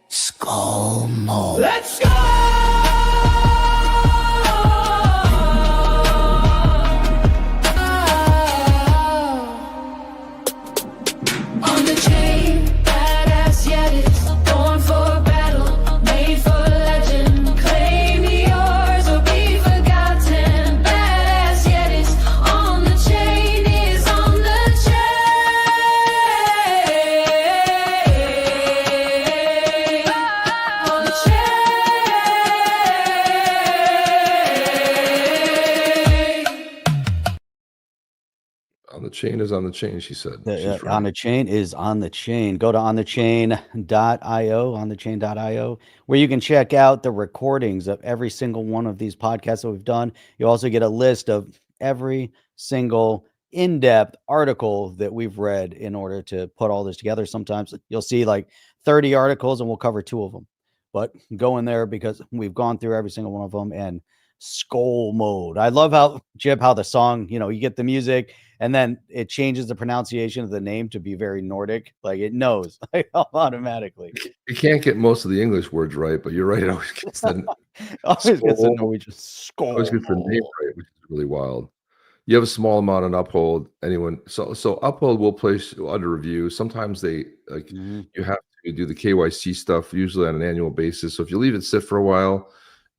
Skull Mo. Let's go! On the chain, badass Yetis, born for battle, made for legend. Claim yours or be forgotten. Badass Yetis, on the chain is on the chain. On the chain. On the chain is on the chain, she said. She's On the right. chain is on the chain. Go to onchain.io, onchain.io, where you can check out the recordings of every single one of these podcasts that we've done. You also get a list of every single in-depth article that we've read in order to put all this together. Sometimes you'll see like 30 articles and we'll cover 2 of them. But go in there because we've gone through every single one of them and skull mode. I love how, Chip, how the song, you get the music and then it changes the pronunciation of the name to be very Nordic. Like it knows automatically. You can't get most of the English words right, but you're right. It always gets the, Always gets the Skull. Norwegian skull. always gets the name mode. right, which is really wild. You have a small amount on Uphold. So Uphold will place under review. Sometimes they Mhm. you have to do the KYC stuff usually on an annual basis. So if you leave it sit for a while,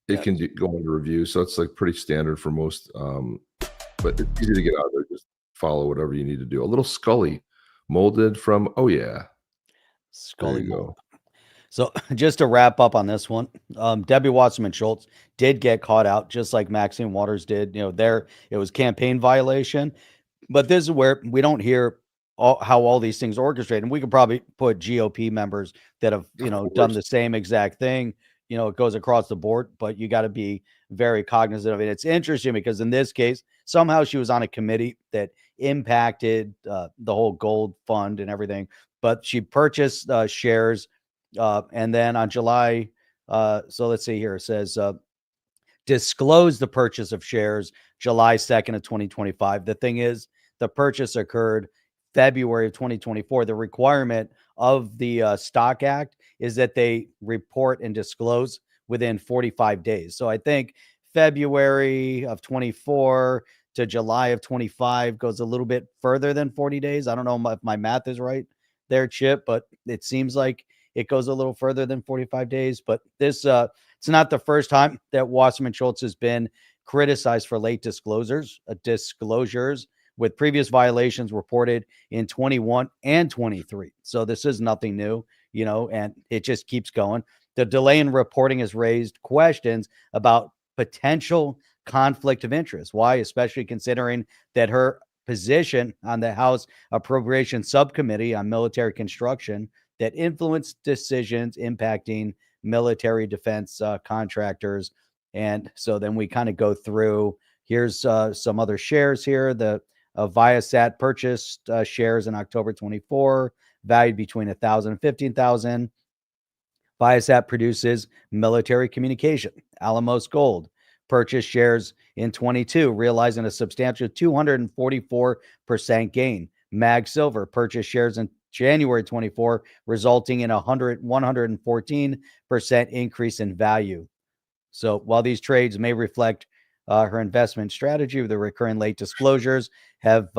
it Yeah. can go under review. So it's like pretty standard for most. But it's easy to get out of there. Just follow whatever you need to do. A little Scully molded from Oh Yeah. There Scully you mold. go. So just to wrap up on this one, Debbie Wasserman Schultz did get caught out, just like Maxine Waters did. There it was campaign violation, but this is where we don't hear how all these things are orchestrated. And we could probably put GOP members that have Of done course. the same exact thing. It goes across the board, but you got to be very cognizant of it. It's interesting because in this case, somehow she was on a committee that impacted the whole gold fund and everything, but she purchased shares. And then on July, so let's see here, it says disclose the purchase of shares July 2nd of 2025. The thing is, the purchase occurred February of 2024. The requirement of the Stock Act is that they report and disclose within 45 days. So I think February of 24 to July of 25 goes a little bit further than 40 days. I don't know if my math is right there, Chip, but it seems like it goes a little further than 45 days. But this, it's not the first time that Wasserman Schultz has been criticized for late disclosures, with previous violations reported in 21 and 23. So this is nothing new, and it just keeps going. The delay in reporting has raised questions about potential conflict of interest. Why? Especially considering that her position on the House Appropriations Subcommittee on Military Construction that influenced decisions impacting military defense contractors. And so then we kind of go through, here's some other shares here. The Viasat purchased shares in October 24, valued between 1,000 and 15,000. Viasat produces military communication. Alamos Gold purchased shares in 22, realizing a substantial 244% gain. Mag Silver purchased shares in January 24, resulting in a 114% increase in value. So while these trades may reflect her investment strategy, the recurring late disclosures have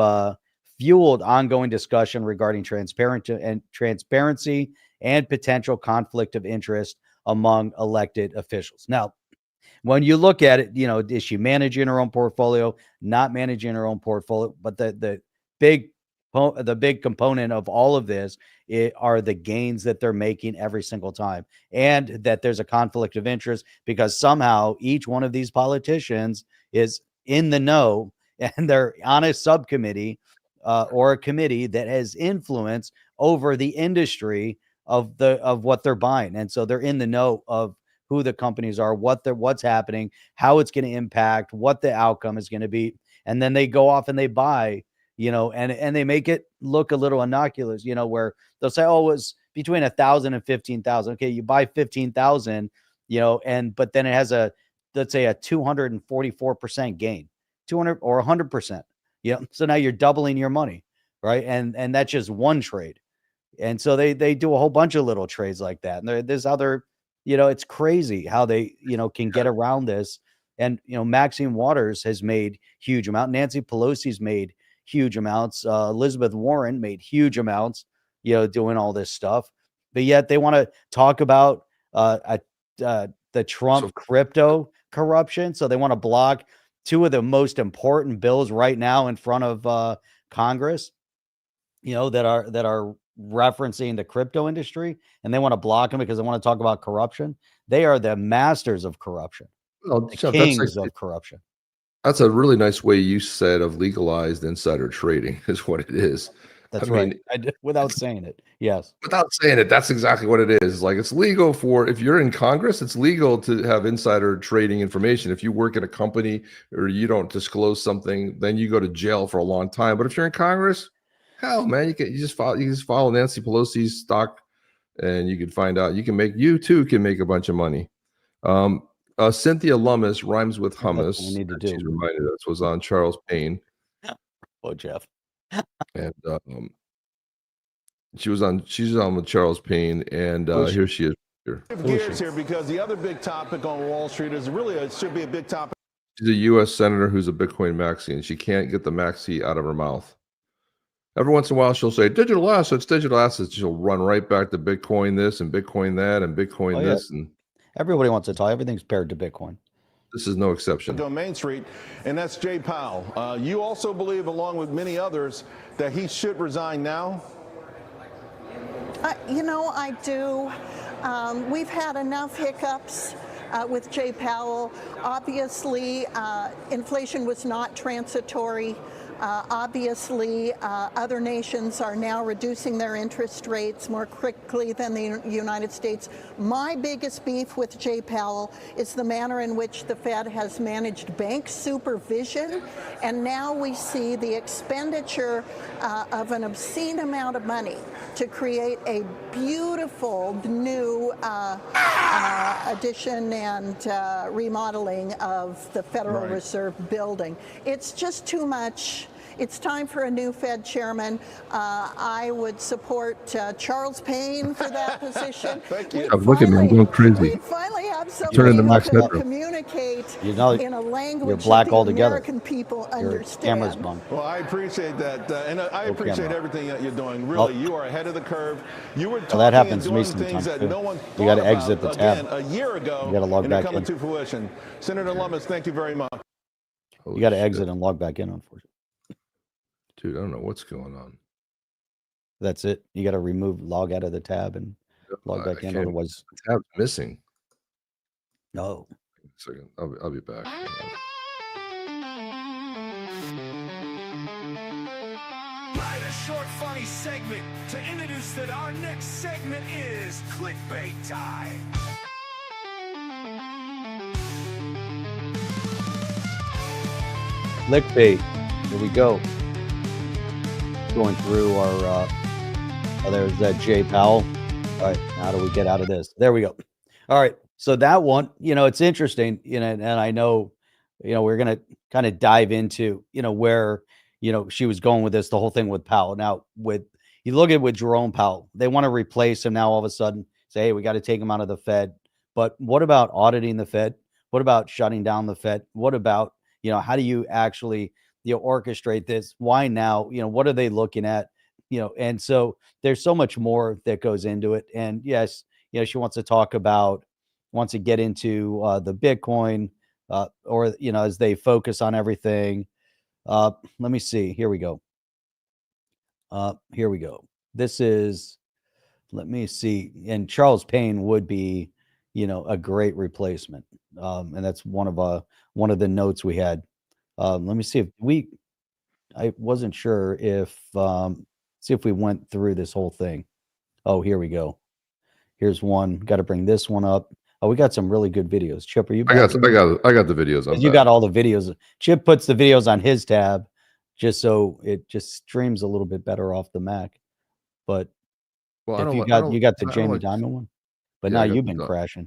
fueled ongoing discussion regarding transparency and potential conflict of interest among elected officials. Now, when you look at it, is she managing her own portfolio, not managing her own portfolio? But the big component of all of this are the gains that they're making every single time, and that there's a conflict of interest because somehow each one of these politicians is in the know and they're on a subcommittee or a committee that has influence over the industry of what they're buying. And so they're in the know of who the companies are, what's happening, how it's going to impact, what the outcome is going to be. And then they go off and they buy, and they make it look a little innocuous, where they'll say, oh, it was between 1,000 and 15,000. Okay, you buy 15,000, but then it has let's say a 244% gain, 200 or 100%. So now you're doubling your money, right? And that's just one trade. And so they do a whole bunch of little trades like that. And there's other, it's crazy how they, can get around this. And, Maxine Waters has made huge amount. Nancy Pelosi's made huge amounts. Elizabeth Warren made huge amounts, doing all this stuff. But yet they want to talk about the Trump crypto corruption. So they want to block two of the most important bills right now in front of Congress, that are referencing the crypto industry, and they want to block them because they want to talk about corruption. They are the masters of corruption, the kings of corruption. That's a really nice way you said of legalized insider trading is what it is. That's right. I did, without saying it. Yes. Without saying it, that's exactly what it is. Like, it's legal if you're in Congress, it's legal to have insider trading information. If you work in a company or you don't disclose something, then you go to jail for a long time. But if you're in Congress, hell, man, you just follow Nancy Pelosi's stock, and you can find out. You too can make a bunch of money. Cynthia Lummis rhymes with hummus. We need to do. She's reminded us was on Charles Payne. Oh, Jeff. And she's on with Charles Payne, and here she is. Gears here, because the other big topic on Wall Street should be a big topic. She's a U.S. senator who's a Bitcoin maxi, and she can't get the maxi out of her mouth. Every once in a while, she'll say digital assets, digital assets. She'll run right back to Bitcoin this and Bitcoin that and Bitcoin this. And everybody wants to talk. Everything's paired to Bitcoin. This is no exception. On Main Street, and that's Jay Powell. You also believe, along with many others, that he should resign now? I do. We've had enough hiccups with Jay Powell. Obviously, inflation was not transitory. Obviously, other nations are now reducing their interest rates more quickly than the United States. My biggest beef with Jay Powell is the manner in which the Fed has managed bank supervision, and now we see the expenditure of an obscene amount of money to create a beautiful new addition and remodeling of the Federal Reserve building. It's just too much. It's time for a new Fed chairman. I would support Charles Payne for that position. Thank you. Look at me, I'm going crazy. We finally have somebody who can communicate in a language that the American people understand. Camera's bumped. Well, I appreciate that, and I appreciate everything that you're doing. Really, you are ahead of the curve. You were talking that happens and doing to me things sometimes, that no one you got to thought exit the about, tab. again, a year ago. You got to log back coming in. to fruition. Senator Lummis, thank you very much. You got to exit and log back in, unfortunately. Dude, I don't know what's going on. That's it. You got to log out of the tab and log back in. Otherwise, the tab's missing. No. Second, I'll be back. Right, a short, funny segment to introduce that our next segment is clickbait time. Clickbait. Here we go. Going through our there's that Jay Powell. All right, how do we get out of this? There we go. All right, so that one, it's interesting, and I know we're going to kind of dive into, where, she was going with this, the whole thing with Powell. Now, you look at with Jerome Powell, they want to replace him now all of a sudden, say, hey, we got to take him out of the Fed. But what about auditing the Fed? What about shutting down the Fed? What about, how do you actually, orchestrate this? Why now? What are they looking at? And so there's so much more that goes into it. And yes, she wants to talk about, wants to get into the Bitcoin, or, as they focus on everything. Let me see. Here we go. This is, let me see. And Charles Payne would be, a great replacement. And that's one of the notes we had. Let me see if I wasn't sure if, see if we went through this whole thing. Oh, here we go. Here's one. Got to bring this one up. Oh, we got some really good videos. Chip, are you back? I got the videos. You got all the videos. Chip puts the videos on his tab just so it just streams a little bit better off the Mac. But if you got the Jamie Dimon one, but now you've been crashing.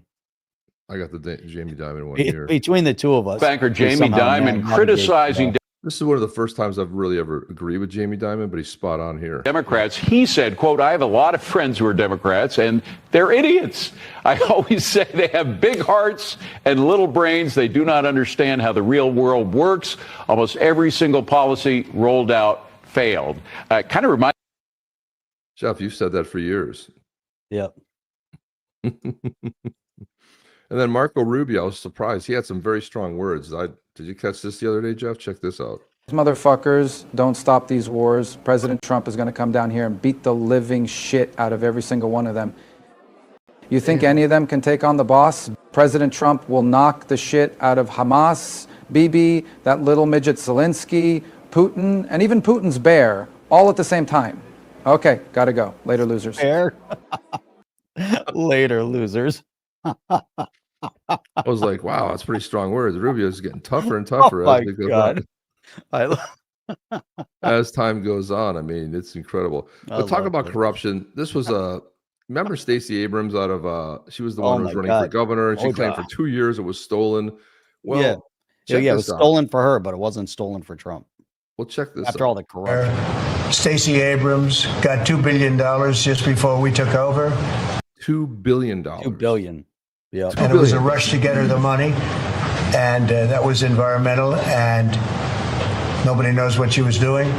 I got the Jamie Dimon one here. Between the two of us, banker Jamie Dimon criticizing. This is one of the first times I've really ever agreed with Jamie Dimon, but he's spot on here. Democrats, he said, quote, I have a lot of friends who are Democrats, and they're idiots. I always say they have big hearts and little brains. They do not understand how the real world works. Almost every single policy rolled out failed. Kind of reminds. Jeff, you've said that for years. Yep. And then Marco Rubio, I was surprised. He had some very strong words. Did you catch this the other day, Jeff? Check this out. Motherfuckers, don't stop these wars. President Trump is going to come down here and beat the living shit out of every single one of them. You think any of them can take on the boss? President Trump will knock the shit out of Hamas, Bibi, that little midget Zelensky, Putin, and even Putin's bear, all at the same time. Okay, gotta go. Later, losers. Bear. Later, losers. I was like, wow, that's pretty strong words. Rubio's getting tougher and tougher as time goes on. I mean, it's incredible. But talk about corruption. This was remember Stacey Abrams out of she was the one who was running for governor, and she claimed for 2 years it was stolen. Well, it was stolen for her, but it wasn't stolen for Trump. Well, check this after all the corruption. Stacey Abrams got $2 billion just before we took over. $2 billion. $2 billion. Yeah. And it was a rush to get her the money. And that was environmental. And nobody knows what she was doing.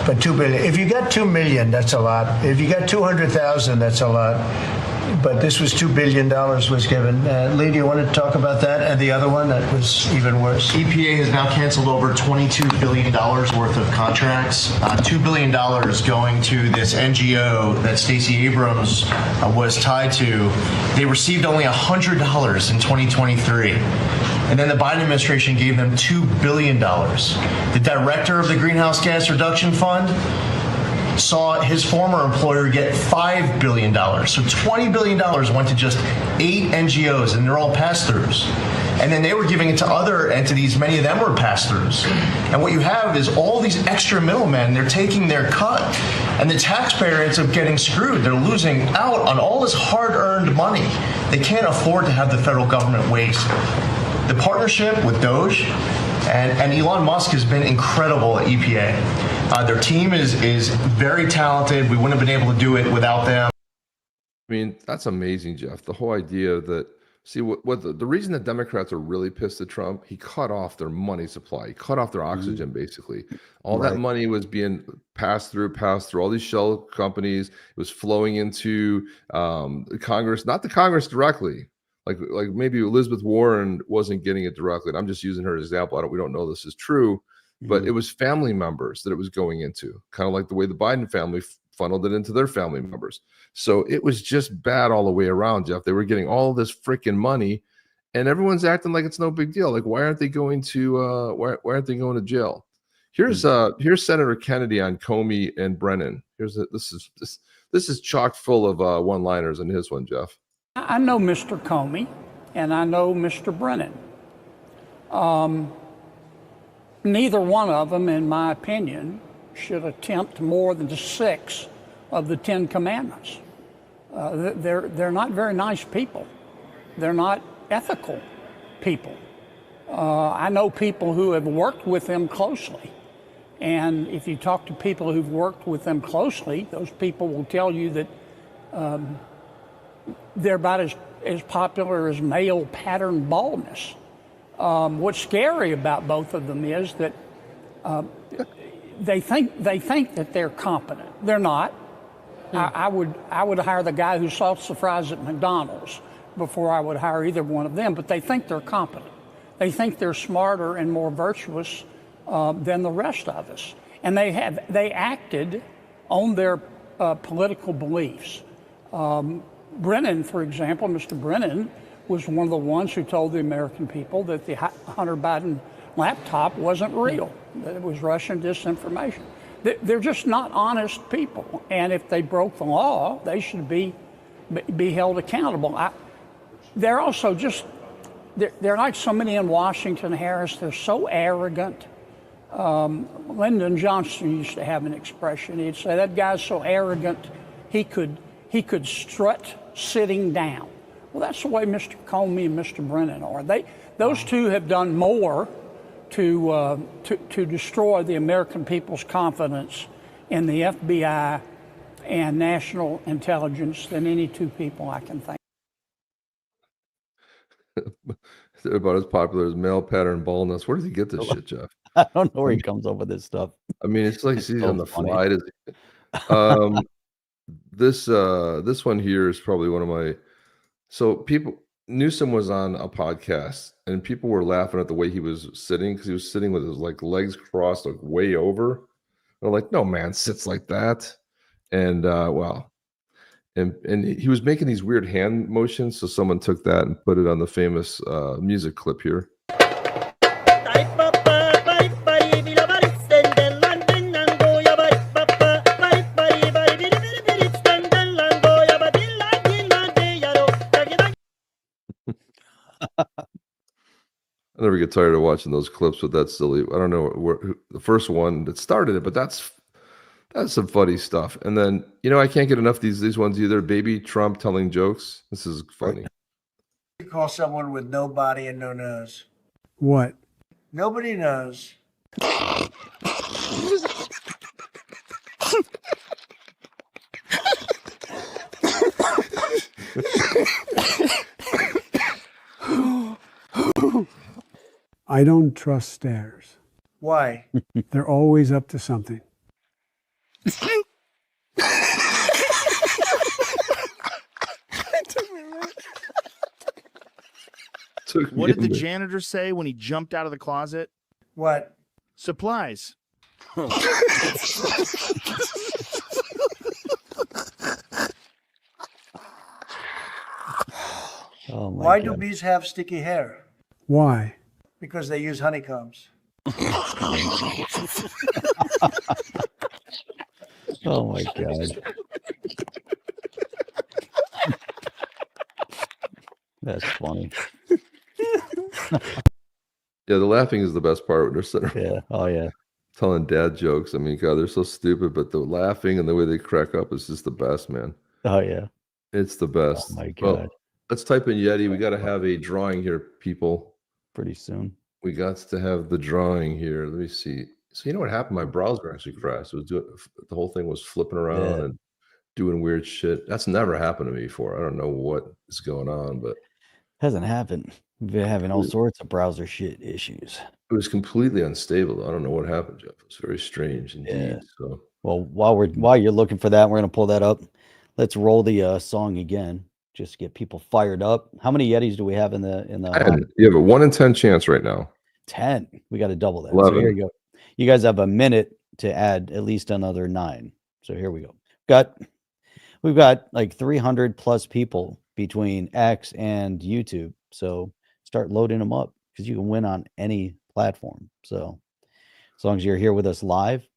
But $2 billion. If you got 2 million, that's a lot. If you got 200,000, that's a lot. But this was $2 billion was given. Lee, do you want to talk about that? And the other one that was even worse? EPA has now canceled over $22 billion worth of contracts. $2 billion going to this NGO that Stacey Abrams was tied to. They received only $100 in 2023. And then the Biden administration gave them $2 billion. The director of the Greenhouse Gas Reduction Fund saw his former employer get $5 billion. So $20 billion went to just 8 NGOs, and they're all pass-throughs. And then they were giving it to other entities. Many of them were pass-throughs. And what you have is all these extra middlemen, they're taking their cut. And the taxpayer ends up getting screwed. They're losing out on all this hard-earned money. They can't afford to have the federal government waste. The partnership with Doge and Elon Musk has been incredible at EPA. Their team is very talented. We wouldn't have been able to do it without them. I mean, that's amazing, Jeff. The whole idea that, see, what the reason that Democrats are really pissed at Trump, he cut off their money supply. He cut off their oxygen, basically. All that money was being passed through all these shell companies. It was flowing into Congress, not the Congress directly. Like maybe Elizabeth Warren wasn't getting it directly. And I'm just using her as an example. We don't know this is true, but it was family members that it was going into, kind of like the way the Biden family funneled it into their family members. So it was just bad all the way around, Jeff. They were getting all this freaking money, and everyone's acting like it's no big deal. Like, why aren't they going to why aren't they going to jail? Here's Senator Kennedy on Comey and Brennan. This is chock full of one-liners in his one, Jeff. I know Mr. Comey and I know Mr. Brennan. Neither one of them, in my opinion, should attempt more than 6 of the 10 commandments. They're not very nice people. They're not ethical people. I know people who have worked with them closely. And if you talk to people who've worked with them closely, those people will tell you that they're about as popular as male pattern baldness. What's scary about both of them is that they think that they're competent. They're not. I would hire the guy who salts the fries at McDonald's before I would hire either one of them, but they think they're competent. They think they're smarter and more virtuous than the rest of us. And they acted on their political beliefs. Brennan, for example, Mr. Brennan was one of the ones who told the American people that the Hunter Biden laptop wasn't real, that it was Russian disinformation. They're just not honest people. And if they broke the law, they should be held accountable. They're also just, they're like so many in Washington, Harris, they're so arrogant. Lyndon Johnson used to have an expression. He'd say, that guy's so arrogant, he could strut sitting down. Well, that's the way Mr. Comey and Mr. Brennan are. Those two have done more to destroy the American people's confidence in the FBI and national intelligence than any two people I can think. They're about as popular as male pattern baldness. Where does he get this shit, Jeff? I don't know where he comes up with this stuff. I mean, it's like he's so on the funny. fly. This one here is probably one of my. So Newsom was on a podcast and people were laughing at the way he was sitting because he was sitting with his like legs crossed like way over. They're like, no man sits like that. And and he was making these weird hand motions. So someone took that and put it on the famous music clip here. I never get tired of watching those clips with that silly. I don't know who the first one that started it, but that's some funny stuff. And then I can't get enough of these ones either. Baby Trump telling jokes. This is funny. You call someone with no body and no nose. What? Nobody knows. I don't trust stairs. Why? They're always up to something. What did the janitor say when he jumped out of the closet? What? Supplies. Oh my Why God. do bees have sticky hair? Why? Because they use honeycombs. Oh my God. That's funny. Yeah, the laughing is the best part when they're sitting around Yeah. Oh yeah. telling dad jokes. I mean, God, they're so stupid, but the laughing and the way they crack up is just the best, man. Oh yeah. It's the best. Oh my Well, God. let's type in Yeti. We got to have a drawing here, people. Pretty soon. We got to have the drawing here. Let me see. So you know what happened? My browser actually crashed. It was the whole thing was flipping around Yeah. and doing weird shit. That's never happened to me before. I don't know what is going on, but Hasn't happened. We've been having all sorts of browser shit issues. it was completely unstable. I don't know what happened, Jeff. It was very strange indeed. Yeah. So Well, while you're looking for that, we're gonna pull that up. Let's roll the song again, just to get people fired up. How many Yetis do we have in the? you have a 1 in 10 chance right now. 10. We got to double that. So 11. here you go. You guys have a minute to add at least another 9. So here we go. We've got like 300 plus people between X and YouTube. So start loading them up because you can win on any platform. So as long as you're here with us live,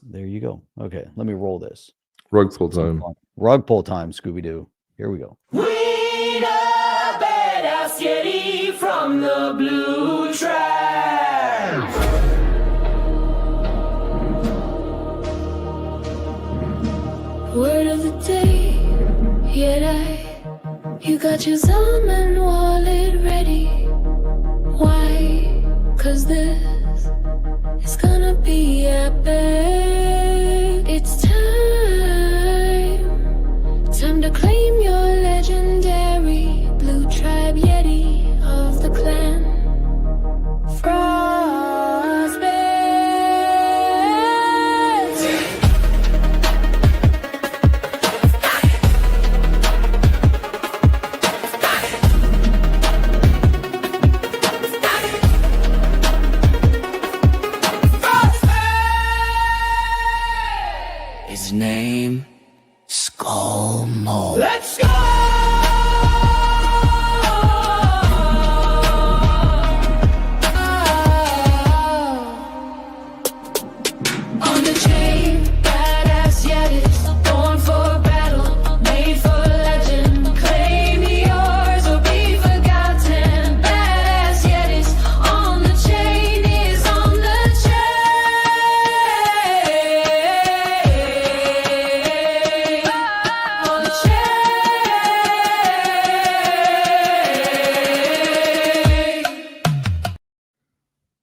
there you go. Okay, let me roll this. Rug pull time. Rug pull time, Scooby-Doo. Here we go. We the badass Yeti from the blue tribe. Word of the day, yet you got your Zaman wallet ready. 'cause this is gonna be epic. It's time to claim your legendary blue tribe Yeti of the clan. Frostbite. His name, Skull Mold. Let's go! On the chain, badass yetis, born for battle, made for legend. Claim yours or be forgotten. Badass yetis, on the chain is on the chain. On the chain.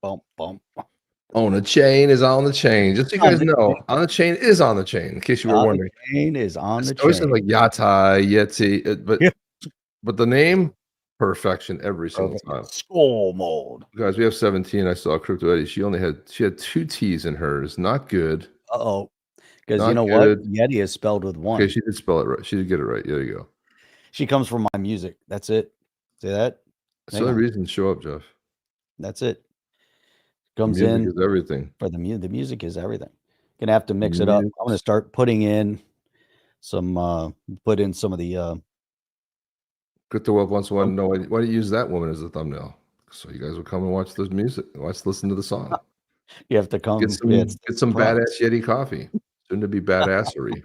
Bump, bump. On the chain is on the chain. Just so you guys know, on the chain is on the chain. In case you were On wondering, the chain is on the it always chain. sounds like Yeti, but the name perfection every single time. Skull Mold. Guys, we have 17. I saw Crypto Eddie. She had 2 T's in hers. Not good. Uh-oh. Because Not you know good. what? Yeti is spelled with one. Okay, she did spell it right. She did get it right. There you go. She comes from my music. That's it. See that? That's the only reason to show up, Jeff. That's it. Comes music in is everything. for the music is everything. Gonna have to mix it up. I'm gonna start putting in some put in some of the Crypto Wealth wants to know why do you use that woman as a thumbnail? So you guys will come and watch the music, listen to the song. you have to come Get some badass Yeti coffee. Soon to be badassery.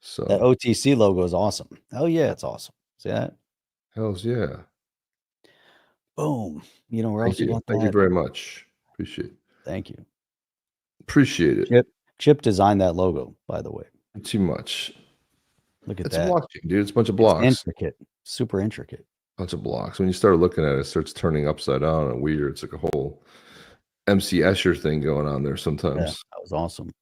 So that OTC logo is awesome. Oh yeah, it's awesome. See that? Hells yeah. Boom. You know where else you got Thank that? you very much. Appreciate it. Thank you. Appreciate it. Chip designed that logo, by the way. Too much. Look at It's that. blockchain, dude. It's a bunch of blocks. Intricate. Super intricate. Bunch of blocks. When you start looking at it, it starts turning upside down and weird. It's like a whole MC Escher thing going on there sometimes. Yeah, that was awesome.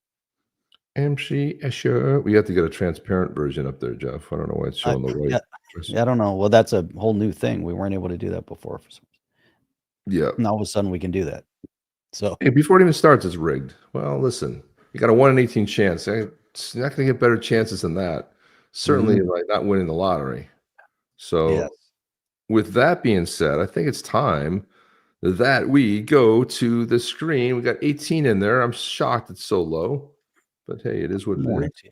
MC Escher. We have to get a transparent version up there, Jeff. I don't know why it's showing the white. Yeah, I don't know. Well, that's a whole new thing. We weren't able to do that before. For some Yeah. And all of a sudden we can do that. So hey, before it even starts, it's rigged. Well, listen, you got a 1 in 18 chance. It's not going to get better chances than that. Certainly, like not winning the lottery. So, with that being said, I think it's time that we go to the screen. We got 18 in there. I'm shocked it's so low, but hey, it is what it is.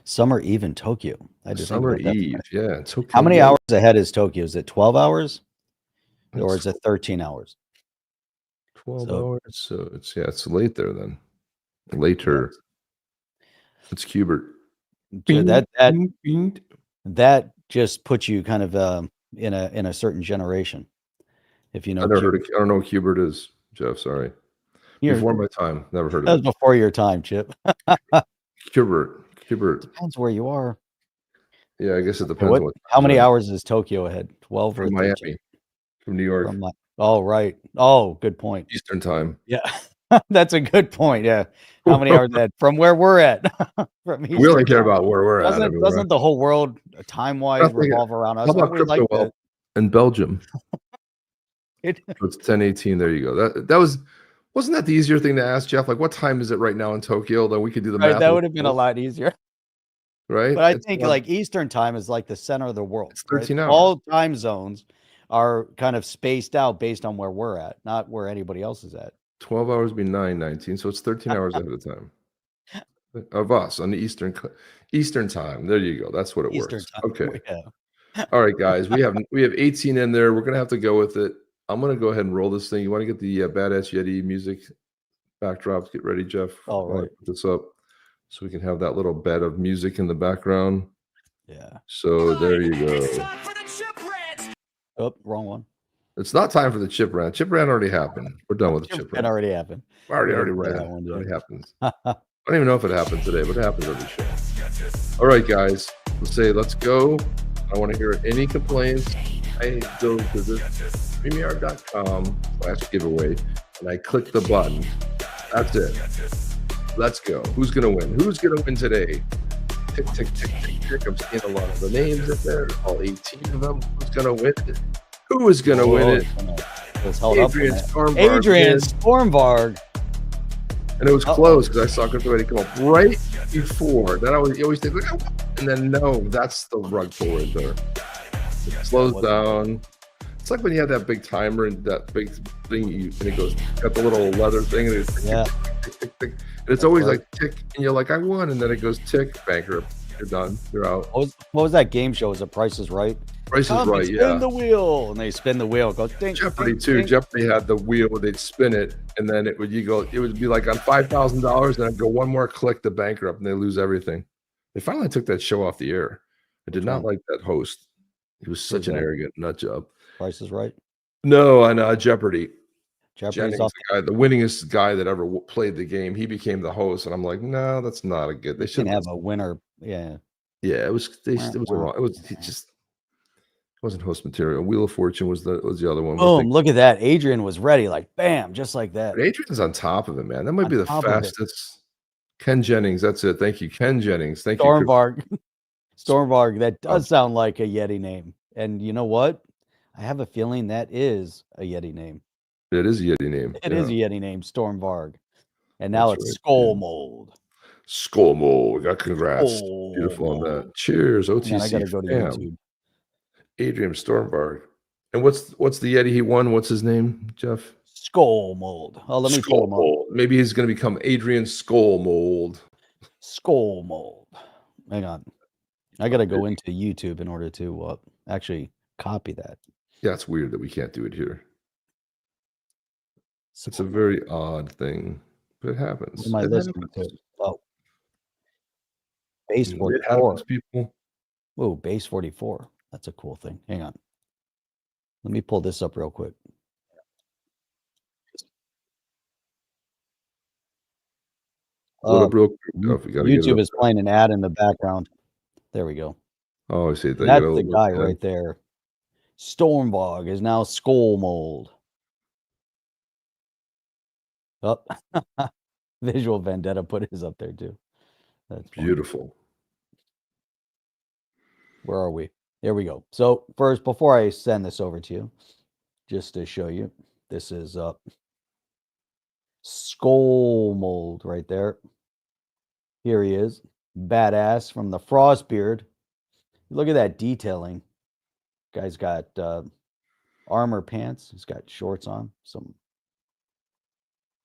Summer Eve in Tokyo. I just Summer Eve, yeah. Tokyo. How many hours ahead is Tokyo? Is it 12 hours? Or is it 13 hours? 12 hours. So it's late there then. Later. It's Cubert. So that just puts you kind of in a certain generation. If you know, I never heard of, I don't know what Cubert is, Jeff. Sorry. Before my time. Never heard of it. That was before your time, Chip. Cubert. Depends where you are. Yeah, I guess it depends. How many hours is Tokyo ahead? 12 from or Miami, from New York. Oh, right. Oh, good point. Eastern time. Yeah, that's a good point. Yeah. How many hours ahead from where we're at? From we only care about where we're at. Doesn't the whole world time-wise revolve around us? How about crypto wealth in Belgium? It's 10:18. There you go. Wasn't that the easier thing to ask, Jeff? Like, what time is it right now in Tokyo? Then we could do the math. That would have been a lot easier. Right. But I think like Eastern time is like the center of the world. It's 13 hours. All time zones are kind of spaced out based on where we're at, not where anybody else is at. 12 hours would be 9:19, so it's 13 hours ahead of time of us on the Eastern time. There you go. That's what it works. Okay. Yeah. All right, guys. We have 18 in there. We're gonna have to go with it. I'm gonna go ahead and roll this thing. You want to get the Badass Yeti music backdrops? Get ready, Jeff. All right. Put this up so we can have that little bed of music in the background. Yeah. So there you go. Oh, wrong one. It's not time for the chip rant. Chip rant already happened. We're done with the chip rant. It already happened. Already ran. It already happens. I don't even know if it happened today, but it happens every show. All right, guys. Let's go. I want to hear any complaints. I don't, because StreamYard.com/giveaway, and I click the button. That's it. Let's go. Who's going to win? Who's going to win today? Tick, tick, tick, tick, tick. I'm seeing a lot of the names in there, all 18 of them. Who's going to win it? Who is going to win it? Adrian Stormvarg. Adrian Stormvarg. And it was close because I saw everybody come up right before. Then you always think, like, oh, and then no, that's the rug pull right there. It slows down. It's like when you have that big timer and that big thing, and it goes, got the little leather thing, and it's tick, tick, tick, tick. And it's always like tick, and you're like, I won, and then it goes tick, bankrupt. You're done. You're out. What was that game show? Was it Price is Right? Price is Right, spin the wheel, and they spin the wheel. Go ding, Jeopardy ding, too. ding. Jeopardy had the wheel where they'd spin it, and then it would be like on $5,000, and I'd go one more click to bankrupt, and they lose everything. They finally took that show off the air. I did not like that host. He was such an arrogant nut job. Price is Right. No, on Jeopardy. Jeopardy's Jennings, the winningest guy that ever played the game. He became the host, and I'm like, no, that's not a good. They should have a winner. Yeah. Yeah, it was wrong. It was just wasn't host material. Wheel of Fortune was the other one. Boom! Look at that. Adrian was ready, like bam, just like that. But Adrian's on top of it, man. That might be the fastest. Ken Jennings, that's it. Thank you, Ken Jennings. Thank you, Stormvarg. Stormvarg. That does sound like a Yeti name, and you know what? I have a feeling that is a Yeti name. It is a Yeti name. It is a Yeti name, Stormvarg, and now it's Skull Mold. Skull Mold. Got congrats. Beautiful on that. Cheers. OTC. Man, I gotta go to fam. YouTube. Adrian Stormvarg. And what's the Yeti he won? What's his name, Jeff? Skull Mold. Oh, let me pull him up. Mold. Maybe he's going to become Adrian Skull Mold. Skull Mold. Hang on. I got to go into YouTube in order to actually copy that. Yeah, it's weird that we can't do it here. It's a very odd thing, but it happens. What am I listening to? Oh. Base It 44. happens, people. Whoa, base 44. That's a cool thing. Hang on. Let me pull this up real quick. YouTube is playing an ad in the background. There we go. Oh, I see. That's the guy right there. Stormvarg is now Skull Mold. Oh, Visual Vendetta put his up there too. That's beautiful. Where are we? There we go. So first, before I send this over to you, just to show you, this is Skull Mold right there. Here he is, badass from the Frostbeard. Look at that detailing. Guy's got armor pants. He's got shorts on. He's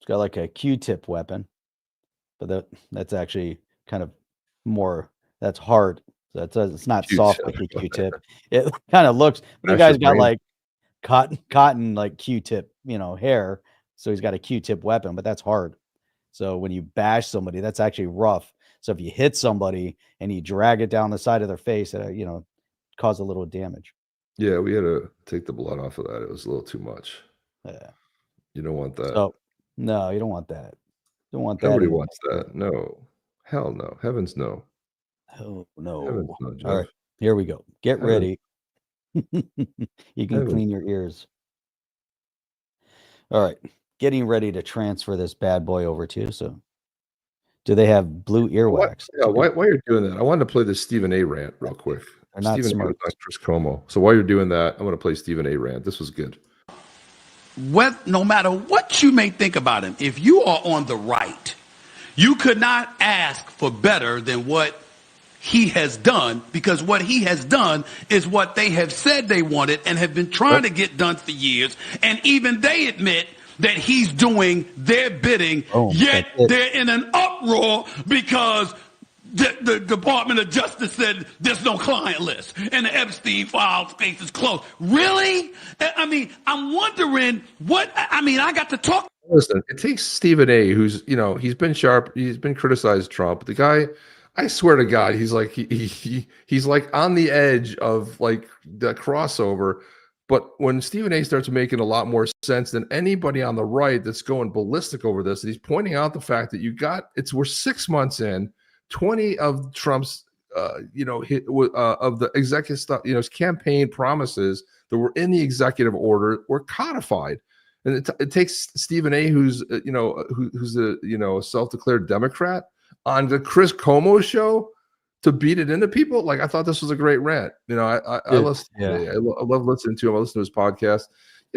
got like a Q-tip weapon, but that's actually kind of more. That's hard. It's not soft like a Q-tip. It kind of looks. The guy's got like cotton like Q-tip, hair. So he's got a Q-tip weapon, but that's hard. So when you bash somebody, that's actually rough. So if you hit somebody and you drag it down the side of their face, cause a little damage. Yeah, we had to take the blood off of that. It was a little too much. Yeah. You don't want that. So, no, you don't want that. Don't want that. Nobody wants that. No. Hell no. Heavens no. Oh no. Heavens no, Jeff. All right, here we go. Get ready. You can Heavens. clean your ears. All right, getting ready to transfer this bad boy over to you. So, do they have blue earwax? While you're doing that, I wanted to play the Stephen A. rant real quick. They're not Stephen A. smart. was on Chris Como. So while you're doing that, I'm going to play Stephen A. rant. This was good. No matter what you may think about him, if you are on the right, you could not ask for better than what he has done, because what he has done is what they have said they wanted and have been trying to get done for years. And even they admit that he's doing their bidding, yet they're in an uproar because the Department of Justice said there's no client list and the Epstein file case is closed. Really? I mean, I'm wondering I got to talk. Listen, it takes Stephen A., who's, he's been sharp. He's been criticized Trump. The guy, I swear to God, he's like, he's like on the edge of like the crossover. But when Stephen A. starts making a lot more sense than anybody on the right that's going ballistic over this, and he's pointing out the fact that we're 6 months in, 20 of Trump's of the executive stuff, his campaign promises that were in the executive order were codified. And it takes Stephen A., who's a self-declared Democrat, on the Chris Cuomo show to beat it into people. Like, I thought this was a great rant. I love Stephen A. I love listening to him. I listen to his podcast.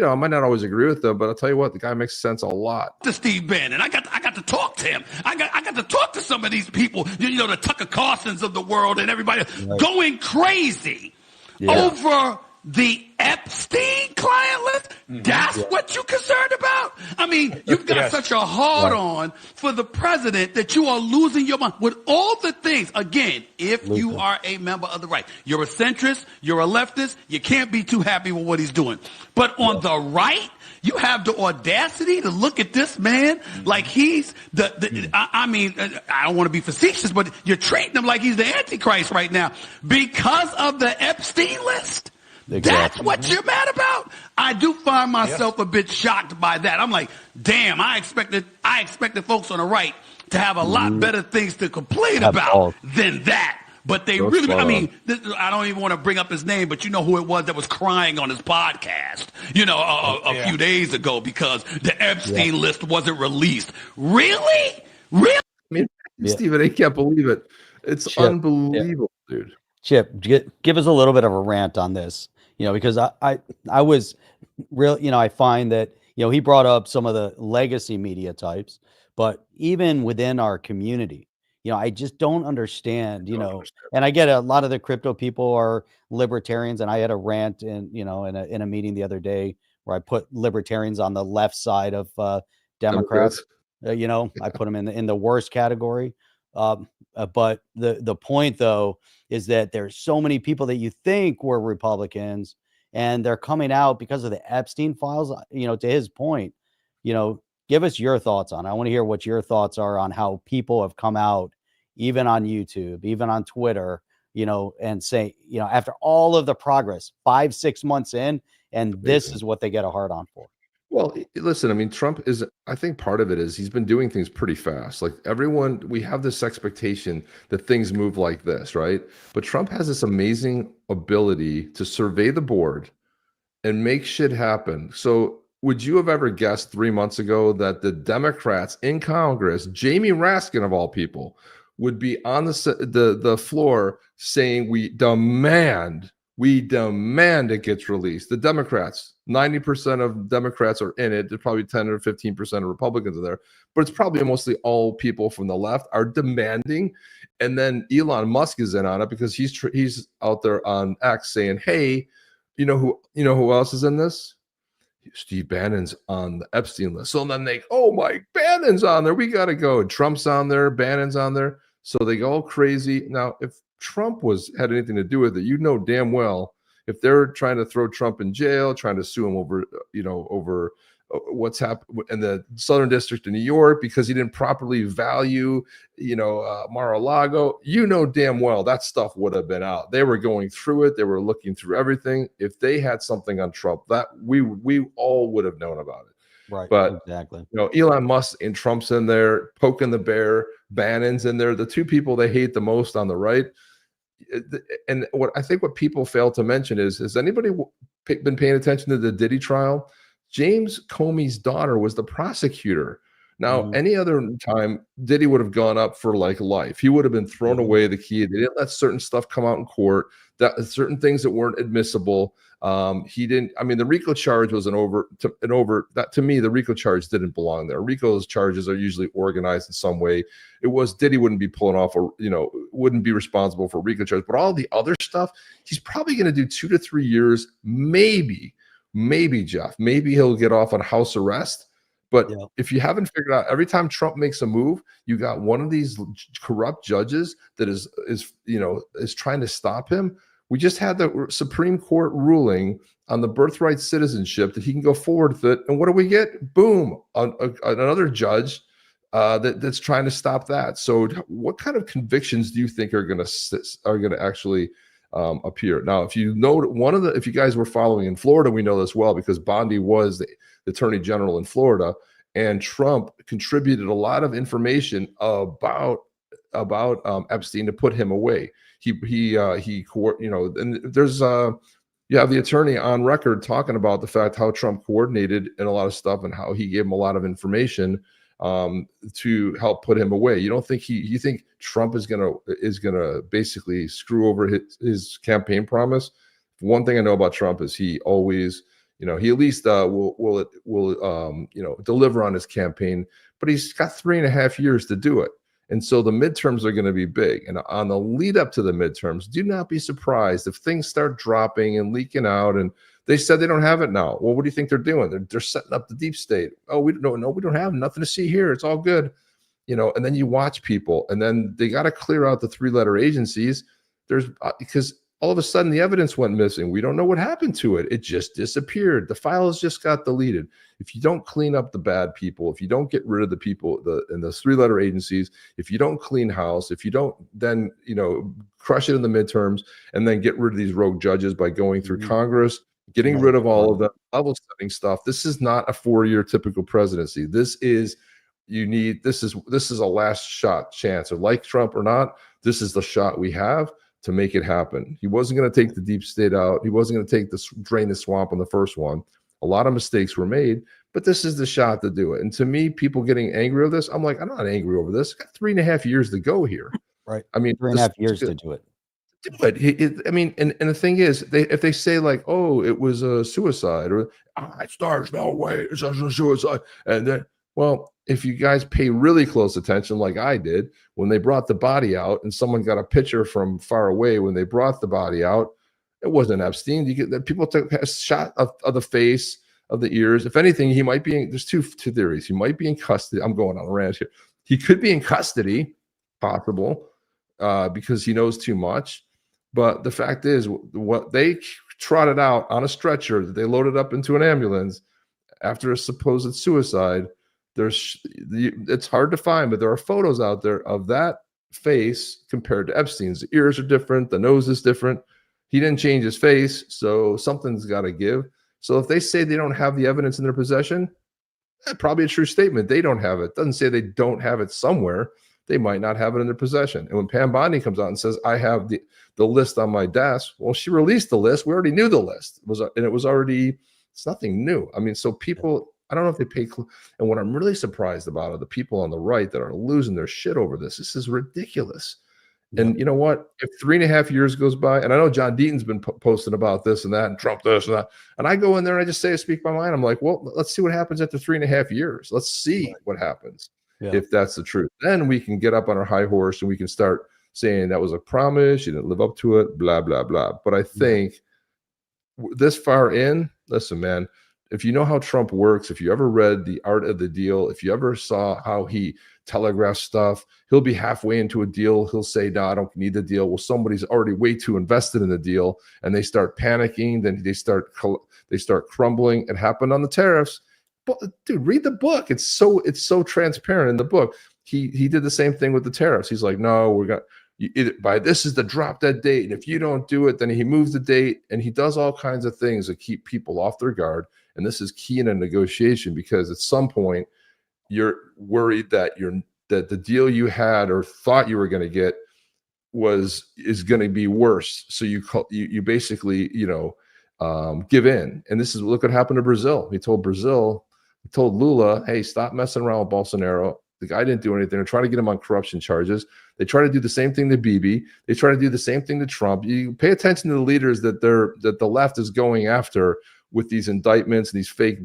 I might not always agree with them, but I'll tell you what, the guy makes sense a lot. To Steve Bannon, I got to talk to him. I got to talk to some of these people, the Tucker Carlsons of the world and everybody going crazy over the Epstein client list. That's what you're concerned about? I mean, you've got such a hard on for the president that you are losing your mind with all the things. Again, if you are a member of the right, you're a centrist, you're a leftist, you can't be too happy with what he's doing. But on the right, you have the audacity to look at this man like he's I don't want to be facetious, but you're treating him like he's the Antichrist right now because of the Epstein list. Exactly. That's what you're mad about? I do find myself a bit shocked by that. I'm like, damn, I expected folks on the right to have a lot better things to complain about than that. But they really, I don't even want to bring up his name, but you know who it was that was crying on his podcast, a few days ago because the Epstein list wasn't released. Really? Really? I mean, Stephen, I can't believe it. It's unbelievable, dude. Chip, give us a little bit of a rant on this, because I was real, I find that, he brought up some of the legacy media types, but even within our community, I just don't understand, and I get a lot of the crypto people are libertarians, and I had a rant in a meeting the other day where I put libertarians on the left side of Democrats. I put them in the worst category. But the point though is that there's so many people that you think were Republicans, and they're coming out because of the Epstein files. To his point, give us your thoughts on it. I want to hear what your thoughts are on how people have come out, even on YouTube, even on Twitter, and say, after all of the progress, 5-6 months in, and this is what they get a hard on for. Well, listen, I mean, Trump I think part of it is he's been doing things pretty fast. Like we have this expectation that things move like this, right? But Trump has this amazing ability to survey the board and make shit happen. So would you have ever guessed 3 months ago that the Democrats in Congress, Jamie Raskin of all people, would be on the floor saying, we demand it gets released? The Democrats, 90% of Democrats are in it. There's probably 10 or 15% of Republicans in there, but it's probably mostly all people from the left are demanding. And then Elon Musk is in on it because he's out there on X saying, hey, you know who else is in this? Steve Bannon's on the Epstein list. So then Bannon's on there. We got to go. Trump's on there. Bannon's on there. So they go all crazy. Now, if Trump had anything to do with it, damn well, if they're trying to throw Trump in jail, trying to sue him over what's happened in the Southern District of New York because he didn't properly value, Mar-a-Lago, damn well that stuff would have been out. They were going through it. They were looking through everything. If they had something on Trump, that we all would have known about it. Right. But exactly. Elon Musk and Trump's in there, poking the bear. Bannon's in there. The two people they hate the most on the right. And what people fail to mention is, has anybody been paying attention to the Diddy trial? James Comey's daughter was the prosecutor. Now, any other time, Diddy would have gone up for life. He would have been thrown away the key. They didn't let certain stuff come out in court, that certain things that weren't admissible. He didn't. I mean, the RICO charge was to me, the RICO charge didn't belong there. RICO's charges are usually organized in some way. Diddy wouldn't be pulling off, or wouldn't be responsible for RICO charge. But all the other stuff, he's probably going to do 2 to 3 years, maybe Jeff. Maybe he'll get off on house arrest. But if you haven't figured out, every time Trump makes a move, you got one of these corrupt judges that is trying to stop him. We just had the Supreme Court ruling on the birthright citizenship that he can go forward with it. And what do we get? Boom, another judge that's trying to stop that. So what kind of convictions do you think are going to actually appear? Now, if you guys were following in Florida, we know this well because Bondi was the Attorney General in Florida, and Trump contributed a lot of information about Epstein to put him away. and there's you have the attorney on record talking about the fact how Trump coordinated in a lot of stuff and how he gave him a lot of information to help put him away. You don't think you think Trump is gonna basically screw over his campaign promise? One thing I know about Trump is he always, he at least will deliver on his campaign, but he's got 3.5 years to do it. And so the midterms are going to be big. And on the lead up to the midterms, do not be surprised if things start dropping and leaking out. And they said they don't have it now. Well, what do you think they're doing? They're setting up the deep state. Oh, we don't have nothing to see here. It's all good. And then you watch people, and then they got to clear out the 3-letter agencies. Because all of a sudden the evidence went missing. We don't know what happened to it. It just disappeared. The files just got deleted. If you don't clean up the bad people, if you don't get rid of the people in the 3-letter agencies, if you don't clean house, if you don't then crush it in the midterms and then get rid of these rogue judges by going through Congress, getting rid of all of the level setting stuff, this is not a 4-year typical presidency. This is a last shot chance. Or like Trump or not, this is the shot we have to make it happen. He wasn't going to take the deep state out. He wasn't going to drain the swamp on the first one. A lot of mistakes were made, but this is the shot to do it. And to me, people getting angry over this, I'm like, I'm not angry over this. I've got 3.5 years to go here. Right. I mean, 3.5 years to do it. But and the thing is, if they say like, oh, it was a suicide, or it starts no way, it's a suicide, and then, well, if you guys pay really close attention, like I did, when they brought the body out, and someone got a picture from far away when they brought the body out, it wasn't Epstein. You get that people took a shot of the face, of the ears. If anything, he might be. There's two theories. He might be in custody. I'm going on a rant here. He could be in custody, possible, because he knows too much. But the fact is, what they trotted out on a stretcher that they loaded up into an ambulance after a supposed suicide, it's hard to find, but there are photos out there of that face compared to Epstein's. The ears are different, the nose is different. He didn't change his face, so something's got to give. So if they say they don't have the evidence in their possession, probably a true statement. They don't have it. Doesn't say they don't have it somewhere. They might not have it in their possession. And when Pam Bondi comes out and says, I have the list on my desk, well, she released the list. We already knew the list. It's nothing new. I mean, so people, I don't know if they pay. And what I'm really surprised about are the people on the right that are losing their shit over this. This is ridiculous. And you know what? If 3.5 years goes by, and I know John Deaton's been posting about this and that, and Trump this and that, and I go in there and I just speak my mind. I'm like, well, let's see what happens after 3.5 years. Let's see what happens. If that's the truth. Then we can get up on our high horse and we can start saying that was a promise, you didn't live up to it, blah, blah, blah. But I think this far in, listen, man, if you know how Trump works, if you ever read The Art of the Deal, if you ever saw how he telegraphs stuff, he'll be halfway into a deal. He'll say, no, I don't need the deal. Well, somebody's already way too invested in the deal, and they start panicking. Then they start crumbling. It happened on the tariffs. But dude, read the book. It's so transparent in the book. He did the same thing with the tariffs. He's like, no, we're going by this is the drop dead date. And if you don't do it, then he moves the date, and he does all kinds of things to keep people off their guard. And this is key in a negotiation, because at some point you're worried that the deal you had or thought you were going to get is going to be worse. So you basically, give in. And look what happened to Brazil. He told Lula, hey, stop messing around with Bolsonaro. The guy didn't do anything. They're trying to get him on corruption charges. They try to do the same thing to Bibi. They try to do the same thing to Trump. You pay attention to the leaders that the left is going after with these indictments and these fake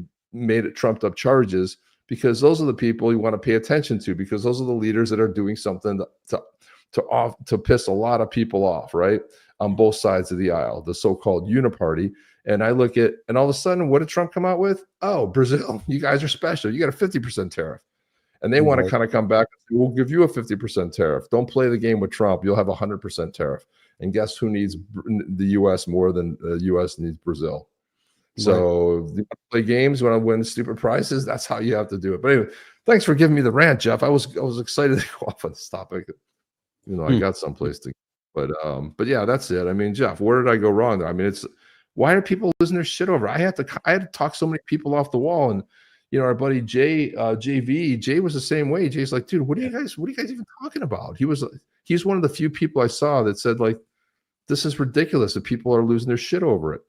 trumped up charges, because those are the people you want to pay attention to, because those are the leaders that are doing something to piss a lot of people off, right? On both sides of the aisle, the so-called uniparty. And I look at, and all of a sudden, what did Trump come out with? Oh, Brazil, you guys are special. You got a 50% tariff. And they want to kind of come back and say, we'll give you a 50% tariff. Don't play the game with Trump. You'll have a 100% tariff. And guess who needs the U.S. more than the U.S. needs Brazil? So you want to play games, you want to win stupid prizes, that's how you have to do it. But anyway, thanks for giving me the rant, Jeff. I was excited to go off on this topic. I got someplace to go. But yeah, that's it. I mean, Jeff, where did I go wrong there? I mean, why are people losing their shit over? I had to talk so many people off the wall. And our buddy Jay was the same way. Jay's like, dude, what are you guys even talking about? He's one of the few people I saw that said, like, This is ridiculous that people are losing their shit over it.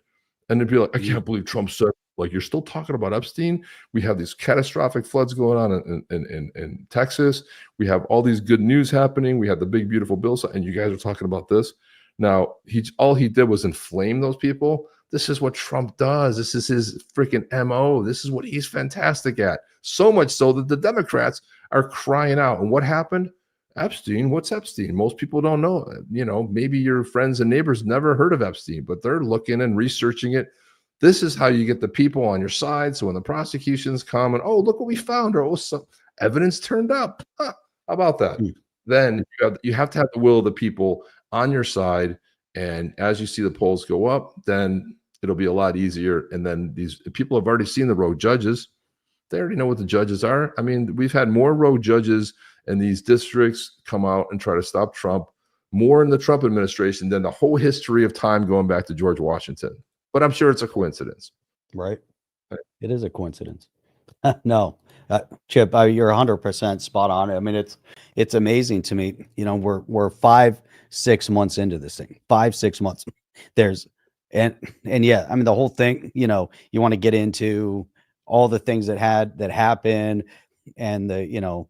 And they'd be like, I can't believe Trump said, like, you're still talking about Epstein. We have these catastrophic floods going on in Texas. We have all these good news happening. We have the big, beautiful bill, and you guys are talking about this. Now, all he did was inflame those people. This is what Trump does. This is his freaking MO. This is what he's fantastic at. So much so that the Democrats are crying out. And what happened? Epstein. What's Epstein? Most people don't know. You know, maybe your friends and neighbors never heard of Epstein, but they're looking and researching it. This is how you get the people on your side. So when the prosecutions come and, oh, look what we found, or, oh, some evidence turned up. Huh, how about that? Then you have to have the will of the people on your side. And as you see the polls go up, then it'll be a lot easier. And then these people have already seen the rogue judges. They already know what the judges are. I mean, we've had more rogue judges in these districts come out and try to stop Trump, more in the Trump administration than the whole history of time going back to George Washington. But I'm sure it's a coincidence. Right. It is a coincidence. No, Chip, you're 100% spot on. I mean, it's amazing to me. You know, we're 5-6 months into this thing. 5-6 months. And yeah, I mean, the whole thing. You know, you want to get into all the things that happened, and the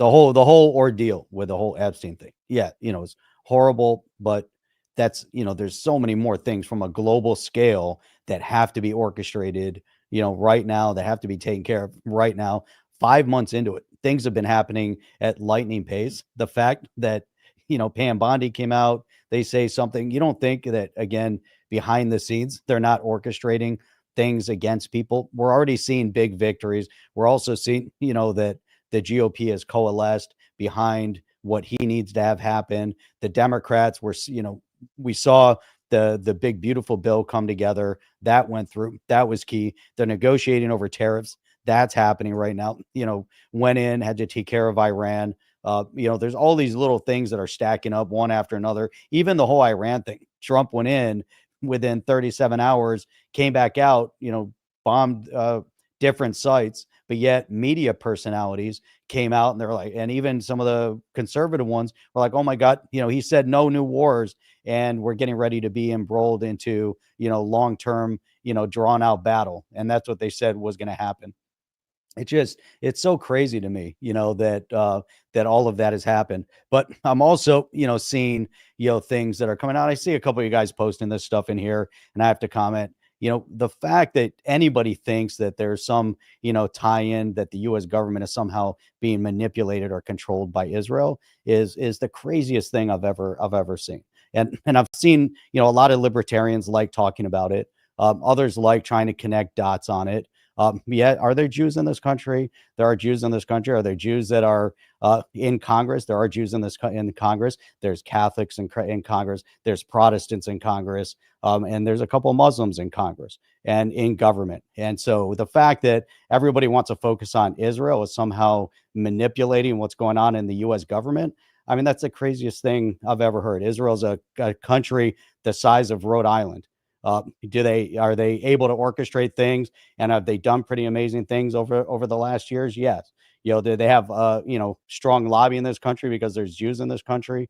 whole ordeal with the whole Epstein thing. Yeah, you know, it's horrible, but that's, you know, there's so many more things from a global scale that have to be orchestrated, you know, right now, that have to be taken care of right now. 5 months into it, things have been happening at lightning pace. The fact that, you know, Pam Bondi came out, they say something, you don't think that, again, behind the scenes, they're not orchestrating things against people. We're already seeing big victories. We're also seeing, you know, that the GOP has coalesced behind what he needs to have happen. The Democrats were, you know, we saw the big, beautiful bill come together. That went through. That was key. They're negotiating over tariffs. That's happening right now. You know, went in, had to take care of Iran. You know, there's all these little things that are stacking up one after another. Even the whole Iran thing. Trump went in within 37 hours, came back out, you know, bombed different sites, but yet media personalities came out and they're like, and even some of the conservative ones were like, oh my God, you know, he said no new wars, and we're getting ready to be embroiled into, you know, long-term, you know, drawn out battle. And that's what they said was going to happen. It's so crazy to me, you know, that all of that has happened. But I'm also, you know, seeing, you know, things that are coming out. I see a couple of you guys posting this stuff in here, and I have to comment. You know, the fact that anybody thinks that there's some, you know, tie-in that the U.S. government is somehow being manipulated or controlled by Israel is the craziest thing I've ever seen. And I've seen, you know, a lot of libertarians like talking about it. Others like trying to connect dots on it. Yet, are there Jews in this country? There are Jews in this country. Are there Jews that are in Congress? There are Jews in Congress. There's Catholics in Congress. There's Protestants in Congress. And there's a couple of Muslims in Congress and in government. And so the fact that everybody wants to focus on Israel is somehow manipulating what's going on in the U.S. government. I mean, that's the craziest thing I've ever heard. Israel's a country the size of Rhode Island. Are they able to orchestrate things, and have they done pretty amazing things over the last years? Yes. You know, they have you know, strong lobby in this country because there's Jews in this country.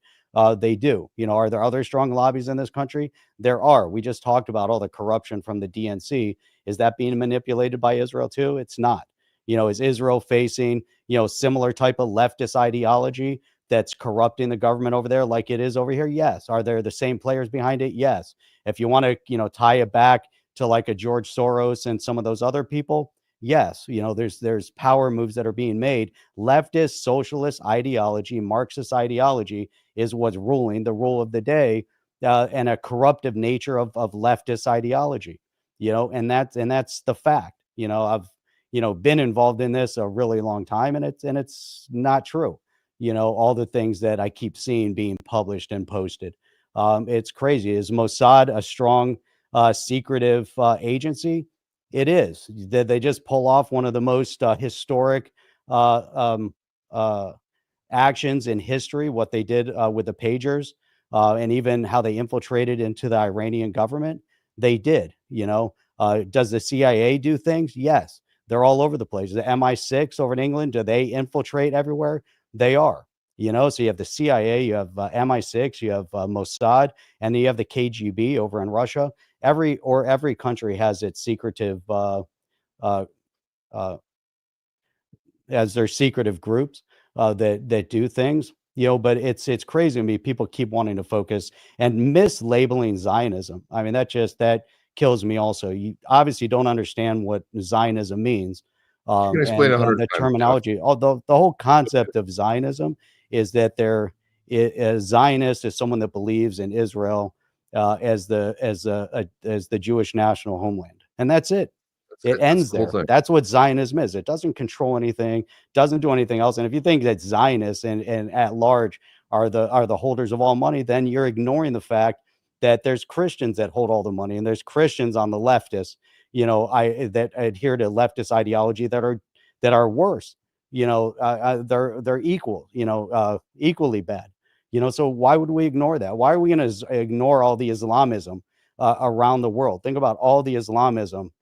They do. You know, are there other strong lobbies in this country? There are. We just talked about all the corruption from the DNC. Is that being manipulated by Israel too? It's not. You know, is Israel facing, you know, similar type of leftist ideology that's corrupting the government over there like it is over here? Yes. Are there the same players behind it? Yes. If you want to, you know, tie it back to like a George Soros and some of those other people, yes, you know, there's power moves that are being made. Leftist, socialist ideology, Marxist ideology is what's ruling the rule of the day, and a corruptive nature of leftist ideology, you know, and that's the fact. You know, I've, you know, been involved in this a really long time, and it's not true. You know, all the things that I keep seeing being published and posted. It's crazy. Is Mossad a strong, secretive agency? It is. They just pull off one of the most historic actions in history, what they did with the pagers, and even how they infiltrated into the Iranian government. They did. You know, does the CIA do things? Yes. They're all over the place. The MI6 over in England, do they infiltrate everywhere? They are. You know, so you have the CIA, you have MI6, you have Mossad, and then you have the KGB over in Russia. Every country has its secretive uh, uh, as their secretive groups that do things, you know. But it's crazy to me. People keep wanting to focus and mislabeling Zionism. I mean, that kills me. Also, you obviously don't understand what Zionism means, You can explain and 100 the times, Jeff. terminology. Although the whole concept of Zionism is that a Zionist is someone that believes in Israel as the Jewish national homeland, and that's it. It ends the whole there. thing. That's what Zionism is. It doesn't control anything, doesn't do anything else. And if you think that Zionists and at large are the holders of all money, then you're ignoring the fact that there's Christians that hold all the money, and there's Christians on the leftists, you know, that adhere to leftist ideology that are worse. You know, they're equal, you know, equally bad. You know, so why would we ignore that? Why are we going to ignore all the Islamism around the world? Think about all the Islamism,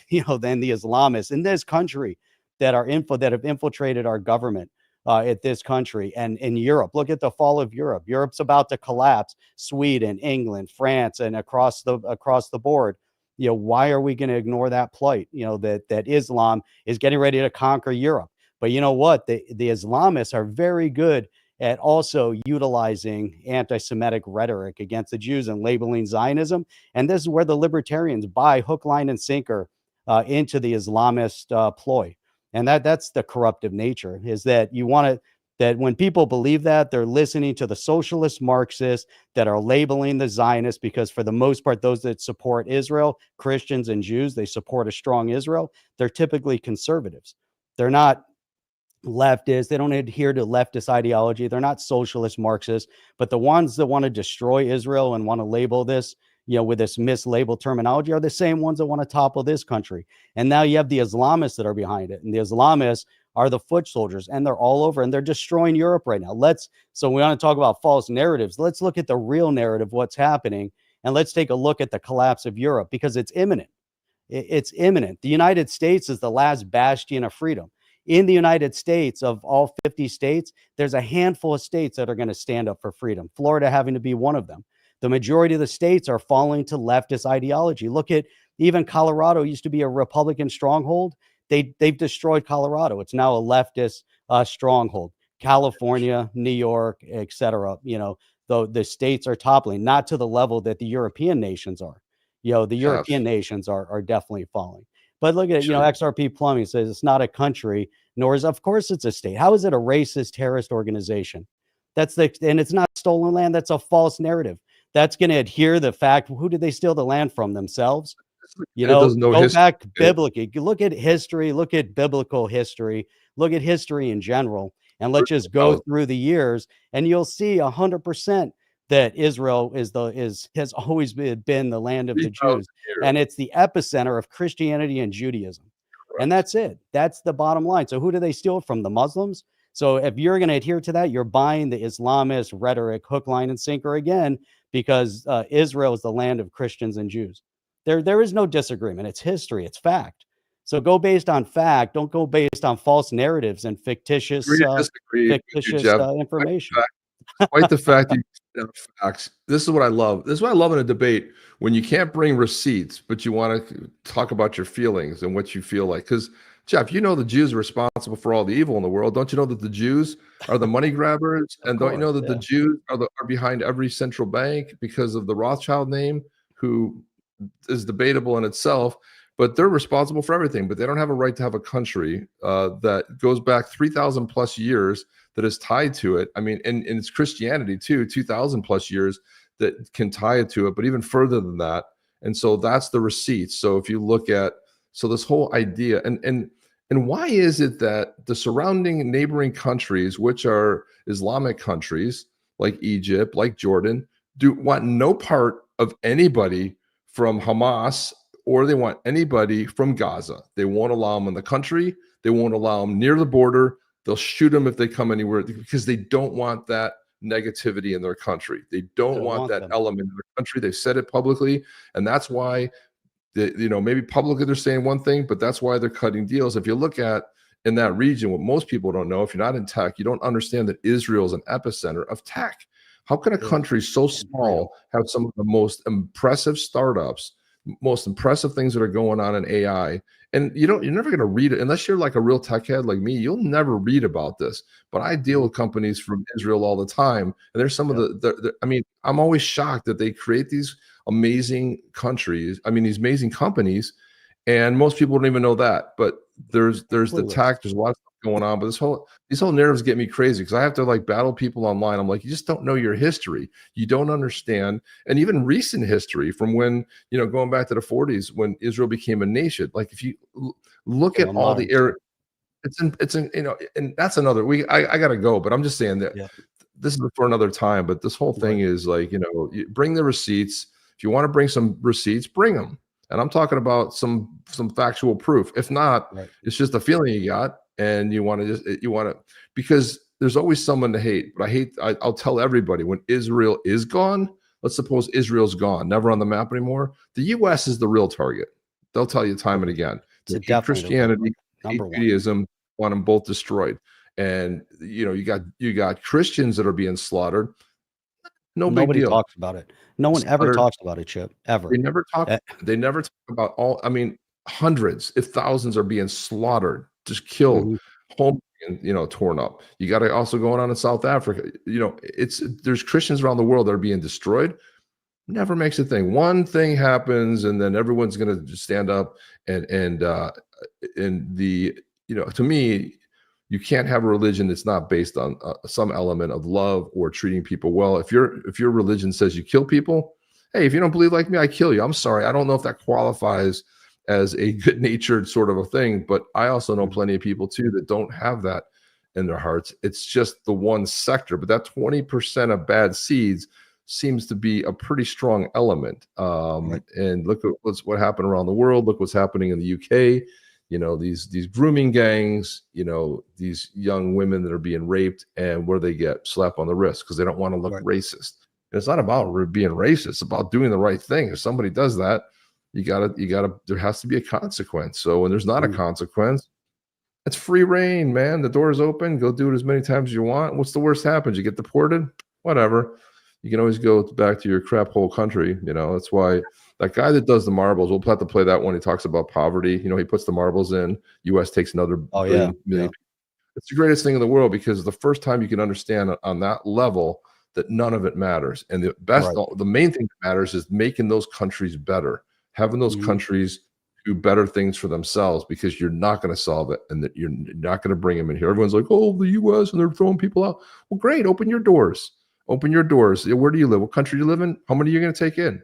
you know, then the Islamists in this country that have infiltrated our government at this country and in Europe. Look at the fall of Europe. Europe's about to collapse. Sweden, England, France, and across the board. You know, why are we going to ignore that plight? You know, that Islam is getting ready to conquer Europe. But you know what? The Islamists are very good at also utilizing anti-Semitic rhetoric against the Jews and labeling Zionism. And this is where the libertarians buy hook, line, and sinker into the Islamist ploy. And that's the corruptive nature, is that you want to, that when people believe that, they're listening to the socialist Marxists that are labeling the Zionists, because for the most part, those that support Israel, Christians and Jews, they support a strong Israel. They're typically conservatives. They're not leftists. They don't adhere to leftist ideology. They're not socialist Marxists. But the ones that want to destroy Israel and want to label this, you know, with this mislabeled terminology, are the same ones that want to topple this country. And now you have the Islamists that are behind it. And the Islamists are the foot soldiers, and they're all over, and they're destroying Europe right now. So we want to talk about false narratives. Let's look at the real narrative, what's happening, and let's take a look at the collapse of Europe, because it's imminent. It's imminent. The United States is the last bastion of freedom. In the United States, of all 50 states, there's a handful of states that are going to stand up for freedom, Florida having to be one of them. The majority of the states are falling to leftist ideology. Look at even Colorado. Used to be a Republican stronghold. They've destroyed Colorado. It's now a leftist stronghold. California, New York, etc. You know, though the states are toppling, not to the level that the European nations are. You know, the European nations are definitely falling. But look at, you know, XRP Plumbing says it's not a country, nor is, of course, it's a state. How is it a racist terrorist organization? And it's not stolen land. That's a false narrative. That's going to adhere the fact, who did they steal the land from? Themselves? You know, go back biblically, look at history, look at biblical history, look at history in general, and let's just go through the years, and you'll see 100% that Israel has always been the land of the Jews, and it's the epicenter of Christianity and Judaism. And that's it. That's the bottom line. So who do they steal from? The Muslims. So if you're going to adhere to that, you're buying the Islamist rhetoric, hook, line, and sinker again, because Israel is the land of Christians and Jews. There is no disagreement. It's history. It's fact. So go based on fact. Don't go based on false narratives and fictitious information. Despite the fact that you have facts, this is what I love. This is what I love in a debate, when you can't bring receipts, but you want to talk about your feelings and what you feel like. Because, Jeff, you know the Jews are responsible for all the evil in the world. Don't you know that the Jews are the money grabbers? And don't you know that the Jews are behind every central bank because of the Rothschild name, who is debatable in itself, but they're responsible for everything. But they don't have a right to have a country that goes back 3,000 plus years that is tied to it. I mean, and it's Christianity too, 2,000 plus years that can tie it to it, but even further than that. And so that's the receipts. So if you look at, so this whole idea, and why is it that the surrounding neighboring countries, which are Islamic countries like Egypt, like Jordan, want no part of anybody from Hamas, or they want anybody from Gaza? They won't allow them in the country. They won't allow them near the border. They'll shoot them if they come anywhere, because they don't want that negativity in their country. They don't want that element in their country. They've said it publicly, and that's why, maybe publicly they're saying one thing, but that's why they're cutting deals. If you look at in that region. What most people don't know, if you're not in tech, you don't understand that Israel is an epicenter of tech. How can a country so small have some of the most impressive startups, most impressive things that are going on in AI? And you're never going to read it unless you're like a real tech head like me. You'll never read about this. But I deal with companies from Israel all the time, and there's some of the I mean, I'm always shocked that they create these amazing countries. I mean, these amazing companies, and most people don't even know that. But there's the tech. There's a lot of stuff going on. But these whole narratives get me crazy because I have to like battle people online. I'm like, you just don't know your history. You don't understand, and even recent history from when, you know, going back to the 40s when Israel became a nation. Like if you look at all the era, it's in you know, and that's another. I gotta go, but I'm just saying that this is for another time. But this whole thing is like, you know, you bring the receipts. If you want to bring some receipts, bring them. And I'm talking about some factual proof. If not, it's just a feeling you got, and you want to because there's always someone to hate. But I'll tell everybody when Israel is gone. Let's suppose Israel's gone, never on the map anymore. The U.S. is the real target. They'll tell you time and again. Christianity, Judaism, want them both destroyed. And you know, you got Christians that are being slaughtered. Nobody talks about it. No one ever talks about it, Chip. Ever. They never talk. They never talk about all. I mean, hundreds, if thousands, are being slaughtered, just killed, home, you know, torn up. You got it also going on in South Africa. You know, there's Christians around the world that are being destroyed. Never makes a thing. One thing happens, and then everyone's going to stand up and the, you know, to me, you can't have a religion that's not based on some element of love or treating people well. If your religion says you kill people, hey, if you don't believe like me, I kill you. I'm sorry. I don't know if that qualifies as a good-natured sort of a thing, but I also know plenty of people too that don't have that in their hearts. It's just the one sector, but that 20% of bad seeds seems to be a pretty strong element. And look at what happened around the world. Look what's happening in the UK. You know, these grooming gangs, you know, these young women that are being raped, and where they get slap on the wrist because they don't want to look racist. And it's not about being racist. It's about doing the right thing. If somebody does that, you gotta, there has to be a consequence. So when there's not a consequence, it's free reign, man. The door is open. Go do it as many times as you want. What's the worst happens? You get deported? Whatever. You can always go back to your crap hole country. You know, that's why that guy that does the marbles, we'll have to play that when he talks about poverty. You know, he puts the marbles in. U.S. takes another million. It's the greatest thing in the world because the first time you can understand on that level that none of it matters. And the best, the main thing that matters is making those countries better, having those countries do better things for themselves, because you're not going to solve it, and that you're not going to bring them in here. Everyone's like, oh, the U.S. and they're throwing people out. Well, great. Open your doors. Open your doors. Where do you live? What country do you live in? How many are you going to take in?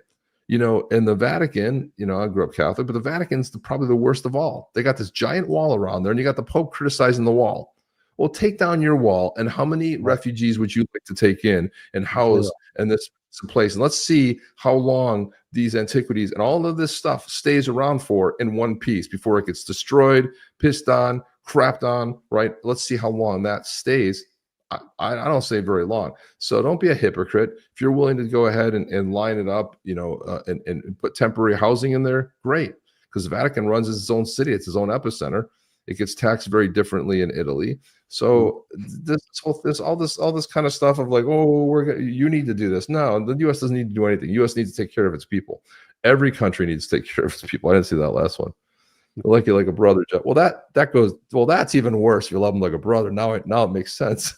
You know, and the Vatican, you know, I grew up Catholic, but the Vatican's probably the worst of all. They got this giant wall around there, and you got the Pope criticizing the wall. Well, take down your wall, and how many refugees would you like to take in and house in this place? And let's see how long these antiquities and all of this stuff stays around for in one piece before it gets destroyed, pissed on, crapped on, right? Let's see how long that stays. I don't say very long. So don't be a hypocrite. If you're willing to go ahead and line it up, you know, and put temporary housing in there, great. Because the Vatican runs its own city. It's its own epicenter. It gets taxed very differently in Italy. So all this kind of stuff of like, oh, you need to do this. No, the U.S. doesn't need to do anything. The U.S. needs to take care of its people. Every country needs to take care of its people. I didn't see that last one. I like you like a brother, Jeff. Well, that goes. Well, that's even worse. You love him like a brother. Now it makes sense.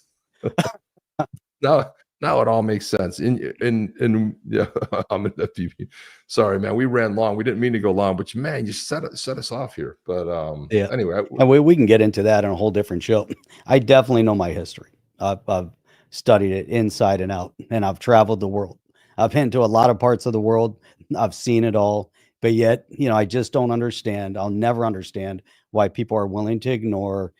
Now it all makes sense. In yeah, I'm in FTV. Sorry, man. We ran long. We didn't mean to go long, but man, you set us off here. But anyway, and we can get into that in a whole different show. I definitely know my history. I've studied it inside and out, and I've traveled the world. I've been to a lot of parts of the world. I've seen it all, but yet, you know, I just don't understand. I'll never understand why people are willing to ignore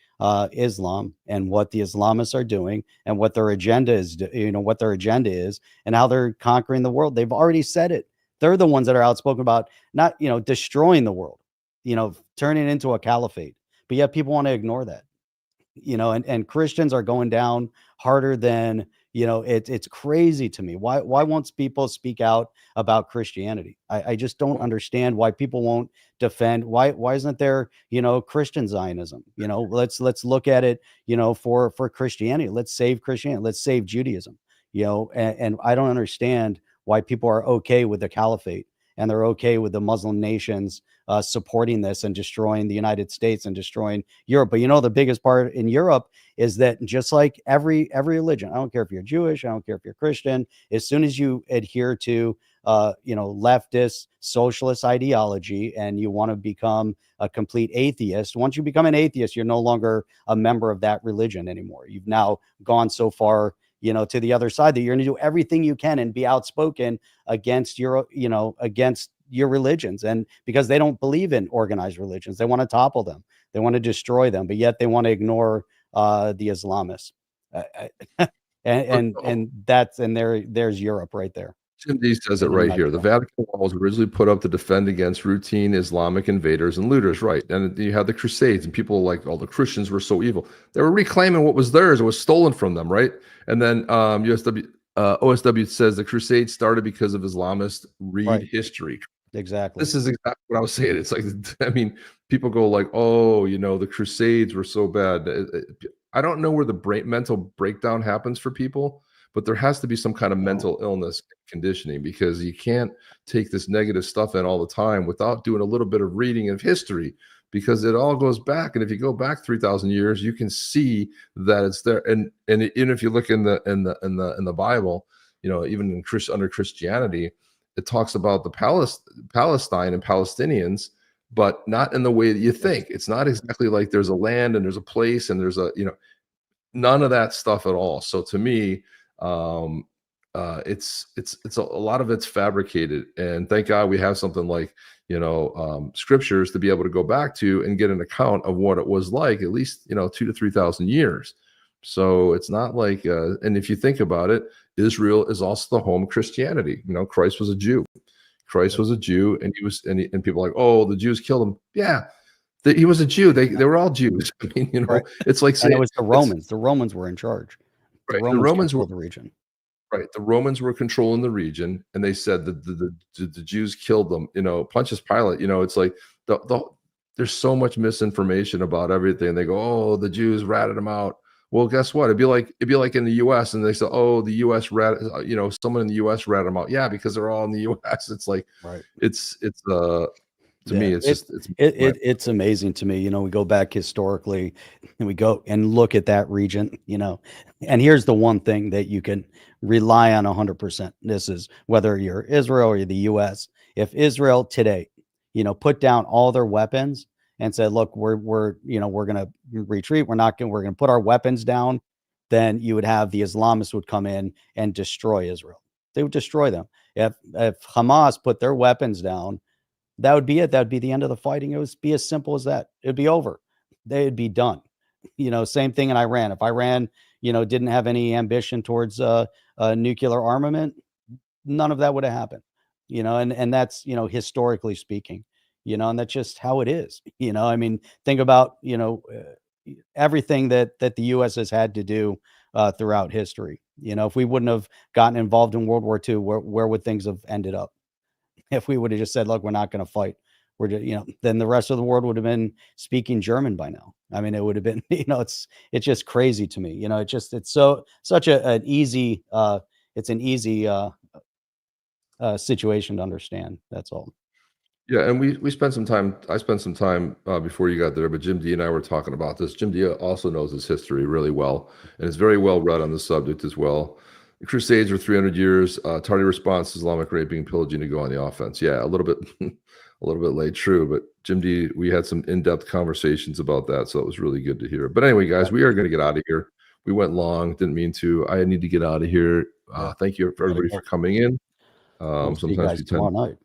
Islam and what the Islamists are doing and what their agenda is, you know, what their agenda is and how they're conquering the world. They've already said it. They're the ones that are outspoken about not, you know, destroying the world, you know, turning it into a caliphate. But yet people want to ignore that, you know, and Christians are going down harder than, It's crazy to me. Why won't people speak out about Christianity? I just don't understand why people won't defend. Why isn't there, Christian Zionism? Let's look at it, for Christianity. Let's save Christianity. Let's save Judaism. And I don't understand why people are okay with the caliphate and they're okay with the Muslim nations supporting this and destroying the United States and destroying Europe. But the biggest part in Europe is that just like every religion, I don't care if you're Jewish, I don't care if you're Christian, as soon as you adhere to leftist socialist ideology and you want to become a complete atheist, once you become an atheist, you're no longer a member of that religion anymore. You've now gone so far to the other side that you're going to do everything you can and be outspoken against against your religions. And because they don't believe in organized religions, they want to topple them, they want to destroy them, but yet they want to ignore the Islamists. There's Europe right there. Jim D says it right here. The Vatican Wall was originally put up to defend against routine Islamic invaders and looters, right? And you had the Crusades, and people like, all the Christians were so evil. They were reclaiming what was theirs. It was stolen from them, right? And then OSW says the Crusades started because of Islamists. Read history. Exactly. This is exactly what I was saying. It's like, I mean, people go like, oh, the Crusades were so bad. I don't know where the mental breakdown happens for people, but there has to be some kind of mental illness conditioning, because you can't take this negative stuff in all the time without doing a little bit of reading of history, because it all goes back. And if you go back 3,000 years, you can see that it's there. And even if you look in the Bible, even under Christianity, it talks about the Palestine and Palestinians, but not in the way that you think. It's not exactly like there's a land and there's a place and there's none of that stuff at all. So to me, it's a lot of it's fabricated, and thank God we have something like scriptures to be able to go back to and get an account of what it was like, at least 2,000 to 3,000 years. So it's not like and if you think about it, Israel is also the home of Christianity. Christ was a Jew. Christ was a Jew, and and people are like, oh, the Jews killed him. Yeah, he was a Jew. They were all Jews. I mean, right. It's like saying it was the Romans. The Romans were in charge. Right. The Romans were the region. Right. The Romans were controlling the region, and they said that the Jews killed them. Pontius Pilate. It's like there's so much misinformation about everything. They go, oh, the Jews ratted them out. Well, guess what? It'd be like in the U.S. and they say, oh, the U.S. someone in the U.S. ratted them out. Yeah, because they're all in the U.S. It's like, right. To me, it's amazing to me. We go back historically and we go and look at that region, and here's the one thing that you can rely on 100%. This is whether you're Israel or the U.S. If Israel today, put down all their weapons and said, look, we're going to retreat. We're going to put our weapons down. Then you would have the Islamists would come in and destroy Israel. They would destroy them. If Hamas put their weapons down, that would be it. That would be the end of the fighting. It would be as simple as that. It'd be over. They'd be done. Same thing in Iran. If Iran, didn't have any ambition towards nuclear armament, none of that would have happened. And that's, historically speaking, and that's just how it is. I mean, think about, everything that the U.S. has had to do throughout history. If we wouldn't have gotten involved in World War II, where would things have ended up? If we would have just said, look, we're not going to fight, we're just, then the rest of the world would have been speaking German by now. I mean, it would have been, it's just crazy to me. It's such an easy situation to understand. That's all. Yeah, and we spent some time. I spent some time before you got there, but Jim D and I were talking about this. Jim D also knows his history really well, and is very well read on the subject as well. The Crusades were 300 years. Tardy response to Islamic raping and pillaging to go on the offense. Yeah, a little bit late, true. But Jim D, we had some in-depth conversations about that, so it was really good to hear. But anyway, guys, we are going to get out of here. We went long, didn't mean to. I need to get out of here. Thank you for everybody for coming in. Sometimes we tend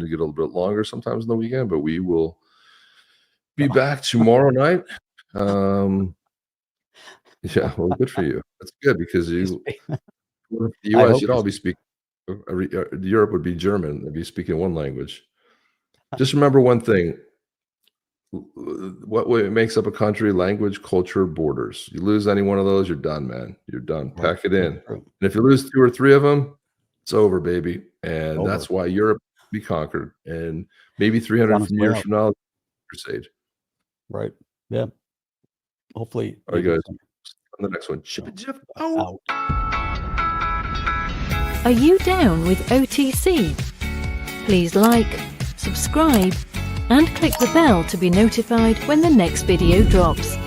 to get a little bit longer sometimes in the weekend, but we will be back tomorrow night. Yeah, well, good for you. That's good, because the U.S. you'd all be speaking. Europe would be German. They'd be speaking one language. Just remember one thing: what makes up a country? Language, culture, borders. You lose any one of those, you're done, man. You're done. Pack it in. And if you lose 2 or 3 of them, it's over, baby. And that's why Europe be conquered. And maybe 300 years from now, crusade. Right. Yeah. Hopefully. All right, guys. On the next one. Chip and Jeff out. Are you down with OTC? Please like, subscribe, and click the bell to be notified when the next video drops.